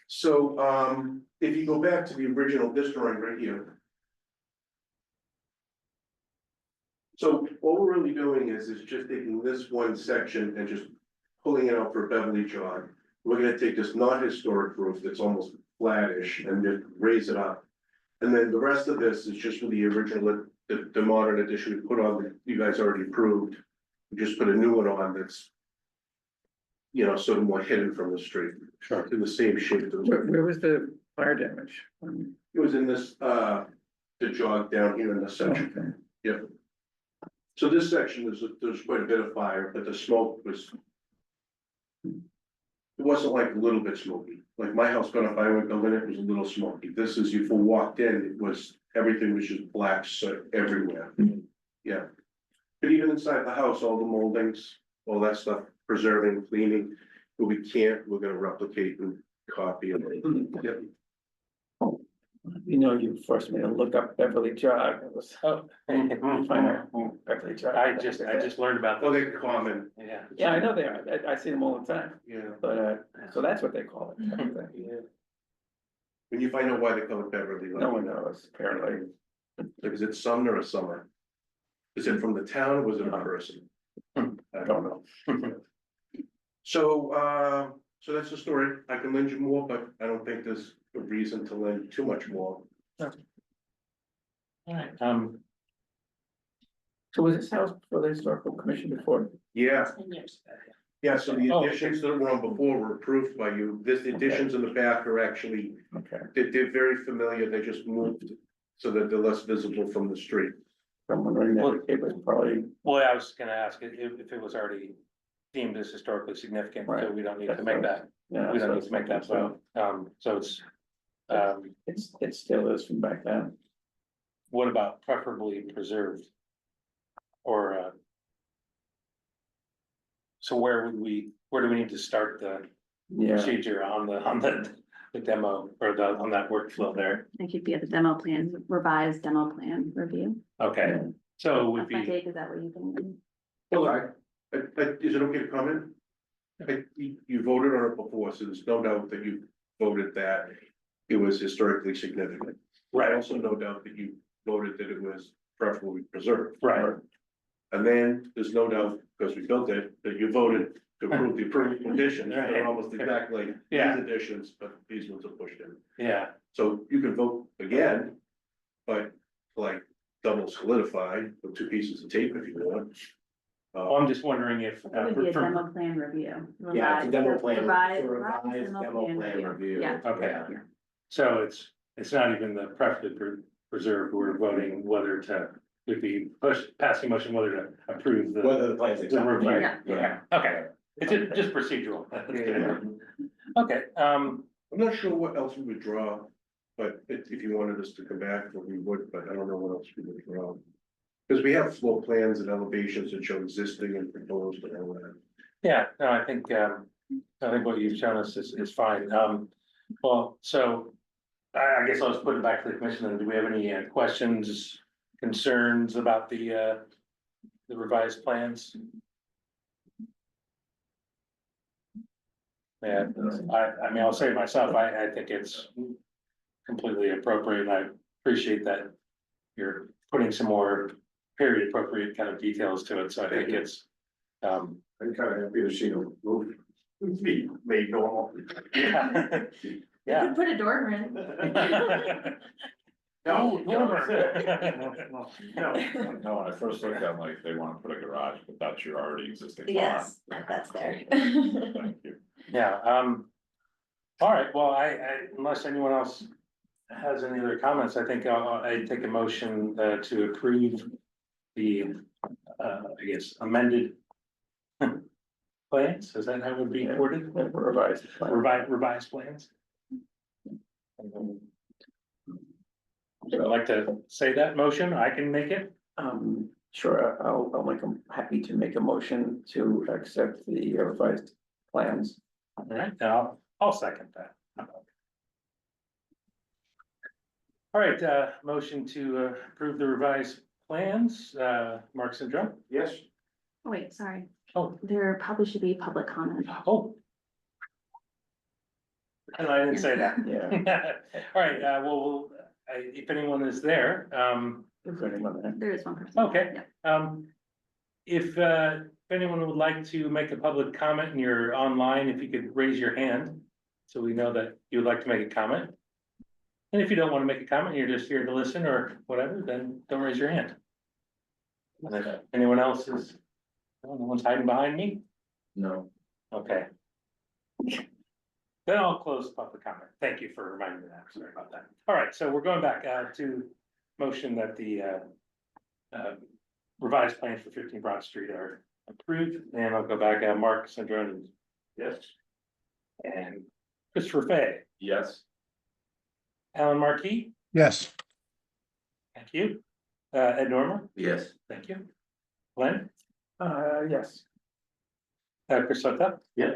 So, if you go back to the original, this drawing right here. So what we're really doing is just taking this one section and just pulling it out for Beverly jog. We're gonna take this not historic roof that's almost flattish and just raise it up. And then the rest of this is just for the original, the modern addition we put on that you guys already approved. We just put a new one on that's, you know, sort of more hidden from the street. Sure. To the same shape. Where was the fire damage? It was in this, the jog down here in this section. Okay. Yeah. So this section, there's quite a bit of fire, but the smoke was. It wasn't like a little bit smoky, like my house got on fire when building it was a little smoky. This is, you walked in, everything was just black soot everywhere. Yeah. But even inside the house, all the moldings, all that stuff, preserving, cleaning, but we're gonna replicate and copy it. Yeah. You know, you forced me to look up Beverly jog. It was, find out Beverly jog. I just learned about. Well, they're common. Yeah. Yeah, I know they are. I see them all the time, Yeah. but, so that's what they call it. Yeah. When you find out why they call it Beverly. No one knows, apparently. Like, is it Sumner or Summer? Is it from the town or was it a person? I don't know. So, so that's the story. I can lend you more, but I don't think there's a reason to lend too much more. All right, So was this house for the historical commission before? Yeah, 10 years. yeah, so the Oh, okay. additions that were on before were approved by you. The additions in the back are actually, Okay. they're very familiar. They just moved so that they're less visible from the street. I'm wondering that it was probably. well, I was gonna ask if it was already deemed as historically significant, so Right. we don't need to make that, Yeah, we don't need to make that, so, so it's. It still is from back then. What about preferably preserved? Or, so where do we need to start the Yeah, procedure on the demo or on that workflow there? It could be at the demo plan, revised demo plan review. Okay, so it would That's my be, take, is that what you think? Well, is it okay to comment? You voted on it before, so there's no doubt that you voted that it was historically significant. Right. Also, no doubt that you voted that it was preferably preserved. right, And then there's no doubt, because we built it, that you voted to approve the approved conditions. Right. They're almost exactly like Yeah. these additions, but these ones are pushed in. yeah, So you can vote again, but like double solidify with 2 pieces of tape if you want. Well, I'm just wondering if. It would be a demo plan review. Yeah, it's a demo plan, Revised- it's a revised demo plan review. Yeah. Okay. Yeah. So it's not even the preferred preserve, we're voting whether to, would be passing motion whether to approve the. Whether the plans The accepted, review. right? Yeah. Okay, it's just procedural. Okay, I'm not sure what else we would draw, but if you wanted us to come back, we would, but I don't know what else we would draw. Because we have floor plans and elevations that show existing and proposed and all that. yeah, no, I think what you've shown us is fine. Well, so I guess I'll just put it back to the commission. And do we have any questions, concerns about the revised plans? Yeah, I mean, I'll say it myself, I think it's completely appropriate, and I appreciate that you're putting some more period appropriate kind of details to it, so I think it's. I'm kind of happy to see the roof be made normal. Yeah. You Yeah. could put a dormer in. No, No. No, when I first looked at it, like, they wanna put a garage, but that's your already existing farm. Yes, that's there. Thank you. Yeah, all right, well, I unless anyone else has any other comments, I think I take a motion to approve the, I guess, amended plans, is that how it would be worded? Revised plan. Revised plans? Would you like to say that motion? I can make it. Sure, happy to make a motion to accept the revised plans. All right, now I'll second that. All right, motion to approve the revised plans, Mark Syndrome? Yes. Oh, wait, sorry. Oh. There probably should be public comment. Oh. And I didn't say that. Yeah. All right, well, if anyone is there, Is there anyone there? There is one person. okay. Yeah. If anyone would like to make a public comment and you're online, if you could raise your hand, so we know that you would like to make a comment. And if you don't want to make a comment, you're just here to listen or whatever, then don't raise your hand. And if anyone else is, no one's hiding behind me? No. Okay. Then I'll close public comment. Thank you for reminding me of that. Sorry about that. All right, so we're going back to motion that the revised plans for 15 Broad Street are approved, and I'll go back, Mark Syndrome. Yes. And Christopher Fay, Yes. Alan Markey, Yes. thank you. Ed Norman, Yes. thank you. Glenn, Yes. Chris Sutta. Yeah.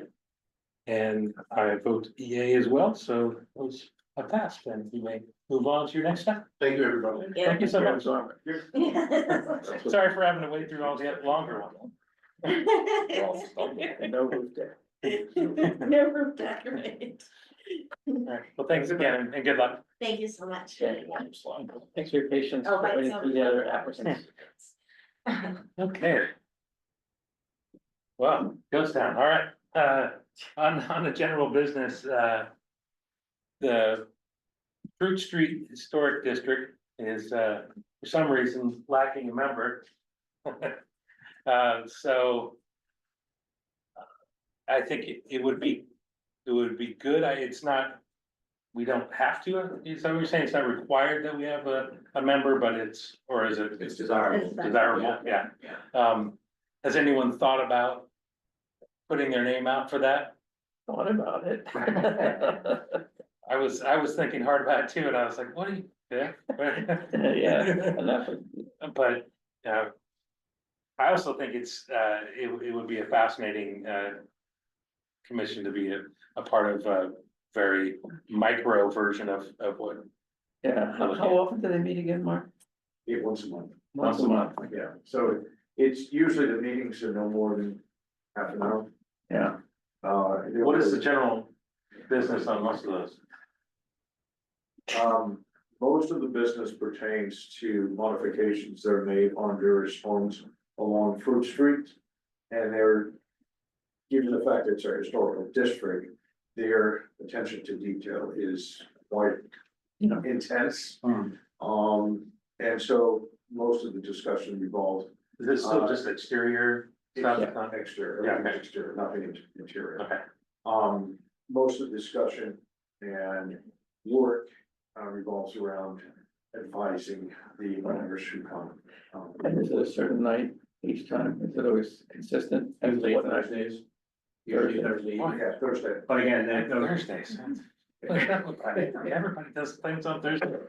And I vote EA as well, so those are passed, and you may move on to your next step. Thank you, everybody. Thank you so much. Sorry. Sorry for having to wait through all the longer one. No roof deck. Never decorate. All right, well, thanks again and good luck. Thank you so much. Thanks for your patience. Oh, by waiting itself. for the other applicants. Okay. Well, goes down, all right, on the general business, the Fruit Street Historic District is, for some reason, lacking a member. So I think it would be good, it's not, we don't have to, is that what you're saying, it's not required that we have a member, but it's, or is it? It's desirable. Desirable, yeah. Has anyone thought about putting their name out for that? Thought about it. I was thinking hard about it too, and I was like, what do you, yeah? Yeah, enough. But, I also think it would be a fascinating, commission to be a part of a very micro version of what. Yeah, how often do they meet again, Mark? Yeah, once a month. Once a month. Yeah, so it's usually the meetings are no more than half an hour. Yeah. What is the general business on most of those? Most of the business pertains to modifications that are made on various homes along Fruit Street. And they're, given the fact that it's a historical district, their attention to detail is quite intense. And so most of the discussion revolves. Is this still just exterior That's not- Exterior, Yeah, everything's okay. exterior, nothing interior. Okay, Most of the discussion and work revolves around advising the owners who come. And is it a certain night each time? Is it always consistent? Usually What night? Thursdays. Usually Thursday. Yeah, Thursday. But again, then those, Thursdays. Everybody does things on Thursday.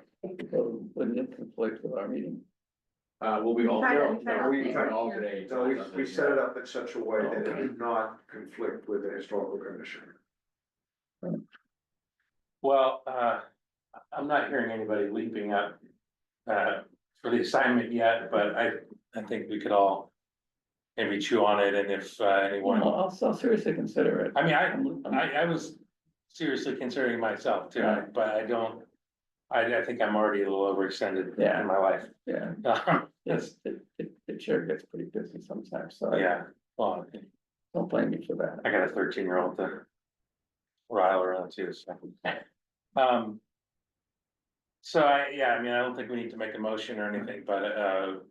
So wouldn't it conflict with our meeting? Will we all, Try to- no, try to we alternate, try to yeah. alternate. So we set it up in such a way that it did not conflict with the historical commission. Well, I'm not hearing anybody leaping up for the assignment yet, but I think we could all maybe chew on it, and if anyone, Well, I'll seriously consider it. I mean, I was seriously considering myself too, but I don't, I think I'm already a little overextended Yeah. in my life. Yeah, Yes, the chair gets pretty busy sometimes, so. yeah, well, Don't blame me for that. I got a 13-year-old to rile around too, so. So I mean, I don't think we need to make a motion or anything, but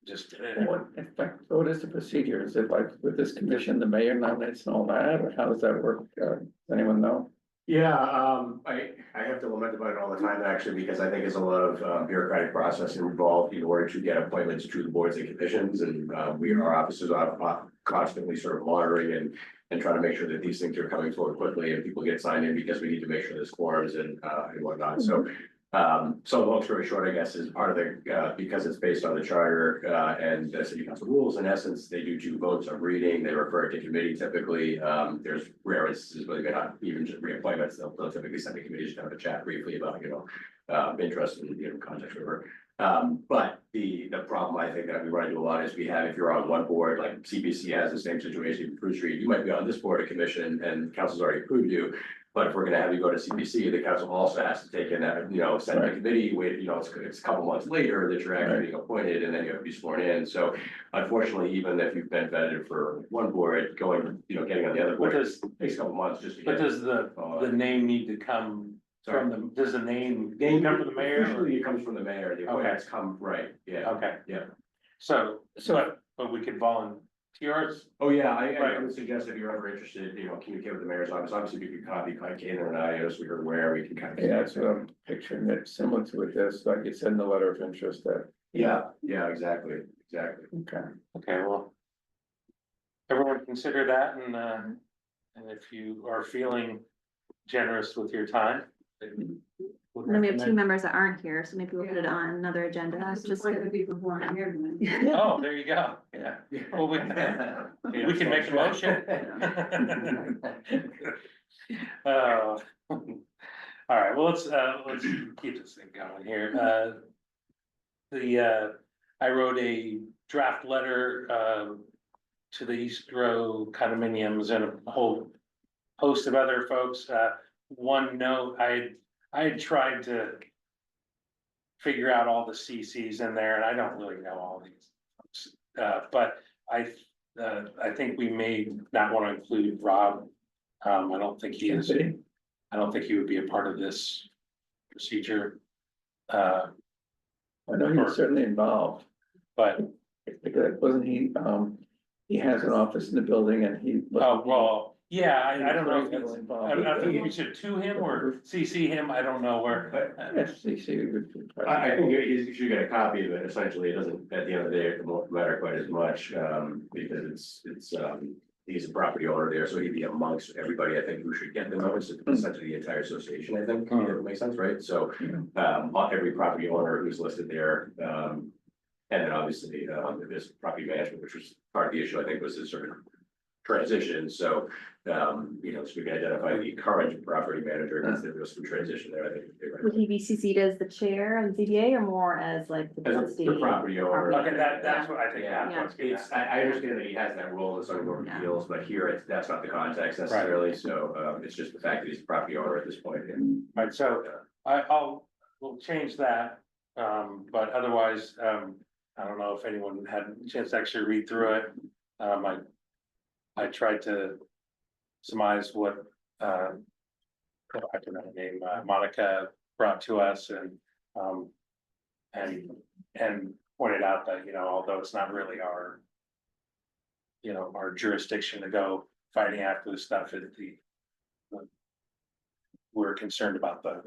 just. What is the procedure? Is it like with this commission, the mayor nominates and all that, or how does that work? Does anyone know? Yeah, I have to lament about it all the time, actually, because I think there's a lot of bureaucratic process involved in order to get appointments to the boards and commissions, and our offices are constantly sort of monitoring and trying to make sure that these things are coming forward quickly and people get signed in, because we need to make sure there's quorums and whatnot, so. So long story short, I guess, is part of the, because it's based on the charter, and the city council rules, in essence, they do 2 votes of reading, they refer it to committee typically, there's rare instances where they're not even just reappointments, they'll typically send the committee to have a chat briefly about, interest in, context, whatever. But the problem I think that we run into a lot is we have, if you're on one board, like CPC has the same situation in Fruit Street, you might be on this board or commission and council's already approved you. But if we're gonna have you go to CPC, the council also has to take in that, send the committee, wait, it's a couple months later that you're actually being appointed, and then you have to be sworn in. So unfortunately, even if you've been vetted for one board, getting on the other board takes a couple months just to get. But does the name need to come from does the name come from the mayor? Usually it comes from the mayor, the appointments come, right, yeah. Okay. Yeah. So, but we could volunteer. Oh, yeah, I would suggest if you're ever interested, communicate with the mayor's office, obviously we could copy Kaner and I, as we are aware, we can kind of. Yeah, that's what I'm picturing, it similar to with this, like you said in the letter of interest that. Yeah, exactly. Okay. Okay, well. Everyone consider that, and if you are feeling generous with your time. And then we have 2 members that aren't here, so maybe we'll put it on another agenda. Just like the people who aren't here. Oh, there you go, yeah, well, we can make a motion. All right, well, let's keep this thing going here, I wrote a draft letter, to the East Row condominiums and a whole host of other folks, one note, I had tried to figure out all the CCs in there, and I don't really know all these. But I think we may not want to include Rob. I don't think he is. I don't think he would be a part of this procedure. I know he was certainly involved, but wasn't he, he has an office in the building and he. Oh, well, yeah, I don't know. Heavily involved. I think we should to him or CC him, I don't know where. FCC would. I think you should get a copy of it, essentially, it doesn't, at the end of the day, it won't matter quite as much, because it's, he's a property owner there, so he'd be amongst everybody, I think, who should get the notice, essentially the entire association, I think, if it makes sense, right? So, every property owner who's listed there, and then obviously, this property management, which was part of the issue, I think, was this sort of transition, so, so we can identify the current property manager, because there was some transition there, I think. would he be CC'd as the chair of the ZBA or more as like the As trustee? the property owner. Okay, that's what I think. Yeah, I understand that he has that role in zoning board of appeals, but here that's not the context necessarily, so it's just the fact that he's the property owner at this point. Right, so we'll change that, but otherwise, I don't know if anyone had a chance to actually read through it. I tried to surmise what, I don't know her name, Monica brought to us and pointed out that, although it's not really our our jurisdiction to go fighting after the stuff at we're concerned about the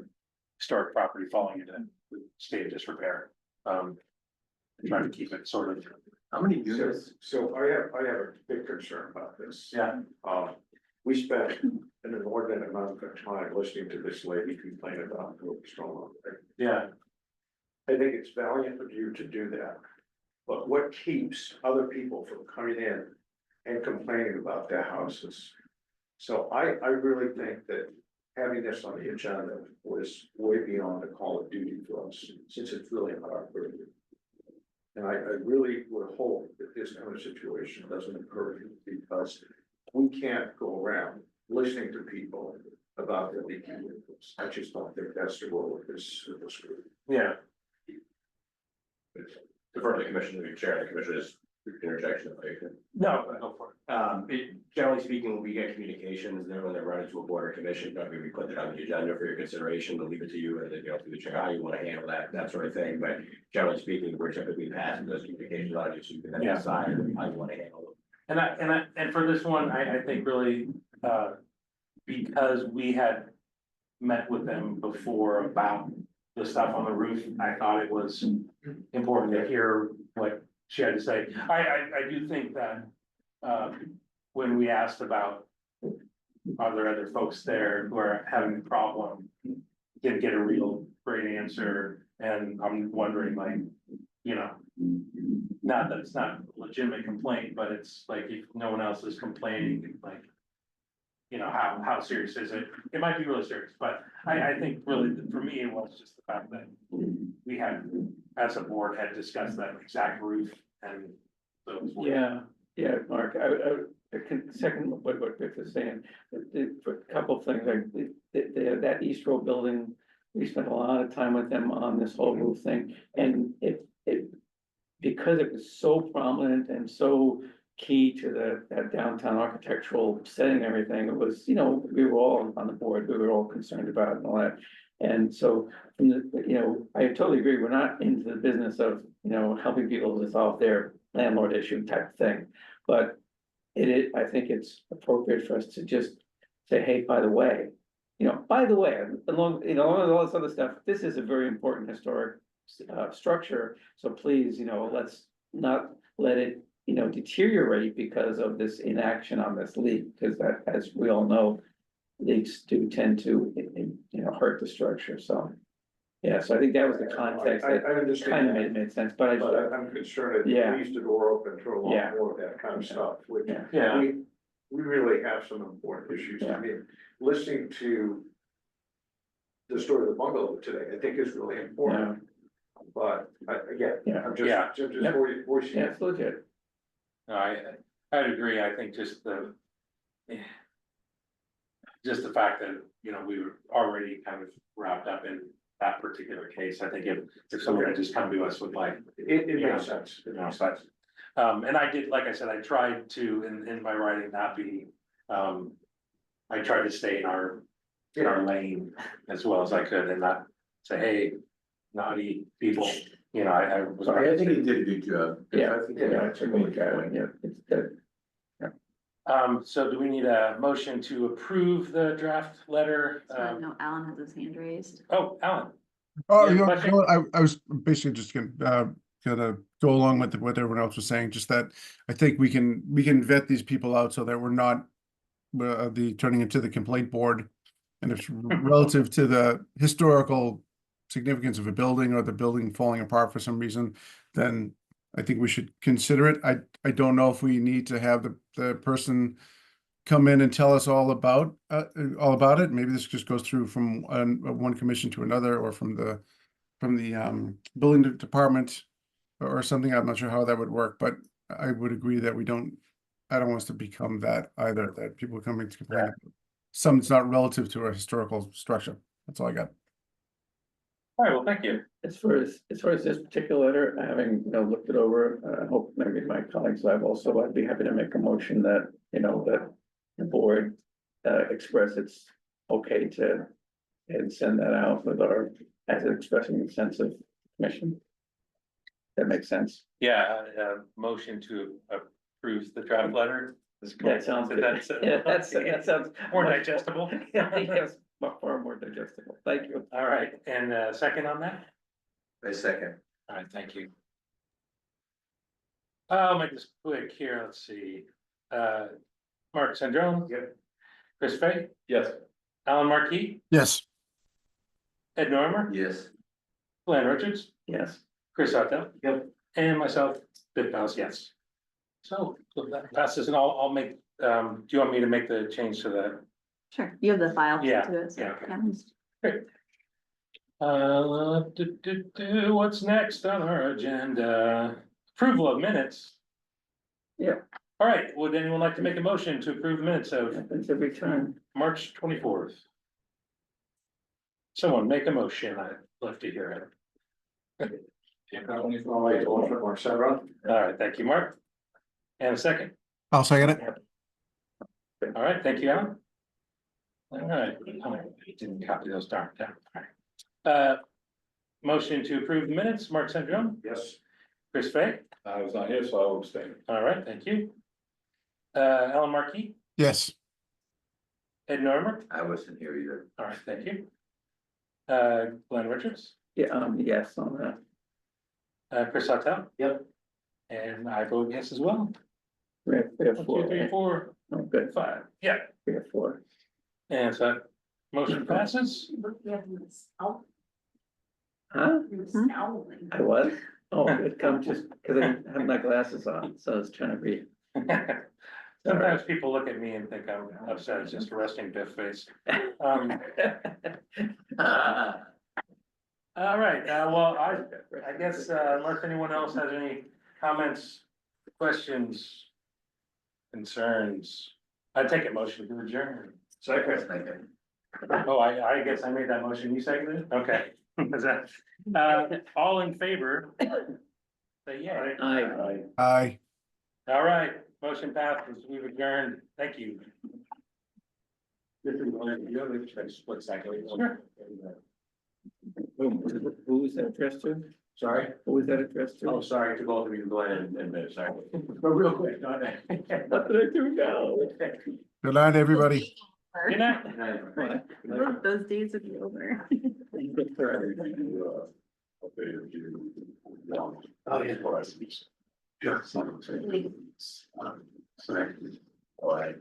historic property falling into the state of disrepair. Trying to keep it sort of, How many units? So I have a big concern about this. yeah, We spent an inordinate amount of time listening to this lady complain about what's going on. yeah, I think it's valiant of you to do that. But what keeps other people from coming in and complaining about their houses? So I really think that having this on the agenda was way beyond a call of duty for us, since it's really not our purview. And I really would hope that this kind of situation doesn't occur, because we can't go around listening to people about their leaking windows. I just don't think that's the role of this group. yeah. Defer to the commission, the chair of the commission is interjection. No, go for it. Generally speaking, we get communications, and then when they're running to a board or commission, we put it on the agenda for your consideration, we'll leave it to you, and then through the chair, how you want to handle that sort of thing, but generally speaking, we're typically passing those communications on you, so you can then decide how you want to handle them. And for this one, I think really, because we had met with them before about the stuff on the roof, I thought it was important to hear what she had to say. I do think that, when we asked about, are there other folks there who are having a problem, didn't get a real great answer, and I'm wondering, like, not that it's not a legitimate complaint, but it's like, if no one else is complaining, like, how serious is it? It might be really serious, but I think really, for me, it was just the fact that we had, as a board, had discussed that exact roof, and so it was. Yeah, Mark, I can second what Vic is saying. For a couple of things, like that East Row building, we spent a lot of time with them on this whole roof thing, and it because it was so prominent and so key to that downtown architectural setting and everything, it was, we were all on the board, we were all concerned about it and all that. And so, from I totally agree, we're not into the business of, helping people resolve their landlord issue type thing. But I think it's appropriate for us to just say, hey, by the way, along with all this other stuff, this is a very important historic structure. So please, let's not let it, deteriorate because of this inaction on this leak, because that, as we all know, leaks do tend to, hurt the structure. So, yeah, so I think that was the context I that understand. kind of made sense, but I'm concerned that Yeah. it leaves the door open to a lot Yeah. more of that kind of stuff, which Yeah. we really have some important issues. I mean, listening to the story of the bungalow today, I think is really important. But again, Yeah. I'm Yeah. just Yeah. voicing. it's legit. No, I'd agree. I think just the fact that, we were already kind of wrapped up in that particular case. I think if someone had just come to us with like, It Yeah. makes sense. It makes but, sense. and I did, like I said, I tried to, in my writing, not be, I tried to stay in our lane as well as I could, and not say, hey, naughty people, I was. I think he did a good job. Yeah. I think It's a really good one, it's good. So do we need a motion to approve the draft letter? No, Alan has his hand raised. Oh, Alan. Oh, You have a question? I was basically just gonna go along with what everyone else was saying, just that I think we can vet these people out so that we're not turning into the complaint board. And if relative to the historical significance of a building or the building falling apart for some reason, then I think we should consider it. I don't know if we need to have the person come in and tell us all about it. Maybe this just goes through from one commission to another, or from the building department or something. I'm not sure how that would work, but I would agree that I don't want us to become that either, that people coming to complain about something's not relative to a historical structure. That's all I got. All right, well, thank you. As far as this particular letter, having, looked it over, I hope maybe my colleagues have also, I'd be happy to make a motion that, that the board express it's okay to and send that out with as expressing the sense of commission. That makes sense. Yeah, motion to approves the draft letter. That sounds good. Yeah, that sounds. More digestible. Yes, far more digestible. Thank you. All right, and second on that? A second. All right, thank you. I'll make this quick here, let's see. Mark Sandrone? Yep. Chris Fay? Yes. Alan Markey? Yes. Ed Normer? Yes. Glenn Richards? Yes. Chris Hutto? Yep. And myself, Bill Bowles, yes. So that passes, and I'll make, do you want me to make the change to the? Sure, you have the file. Yeah, to it, so, yeah, okay. What's next on our agenda? Approval of minutes. Yeah. All right, would anyone like to make a motion to approve minutes of Happens every time. March 24th? Someone make a motion, I'd love to hear it. All right, thank you, Mark. And a second. I'll second it. All right, thank you, Alan. All right, didn't copy those down. All right. Motion to approve the minutes, Mark Sandrone, Yes. Chris Fay. I was not here, so I will abstain. All right, thank you. Alan Markey, Yes. Ed Normer. I wasn't here either. All right, thank you. Glenn Richards, Yeah, yes on that. Chris Hutto. Yep. And I vote yes as well. We have 1, four. 2, 3, 4, Oh, good. 5. Yeah, We have four. and so that motion passes. Huh? Hmm? I was? Oh, it come just because I didn't have my glasses on, so I was trying to read. Sometimes people look at me and think I'm upset, it's just a resting Biff face. All right, well, I guess unless anyone else has any comments, questions, concerns, I take a motion to adjourn. Second. Oh, I guess I made that motion, you seconded it? Okay. Is that, all in favor? Say yay. Aye. Aye. All right, motion passes, we've adjourned, thank you. Split second. Sure. Who was that addressed to? Sorry. Who was that addressed to? Oh, sorry to both of you, Glenn and Bill, sorry. But real quick, not that. What did I do now? Good night, everybody. Good night. What? Those days would be over. Good for everything. Oh, yeah. Just. Sorry. All right.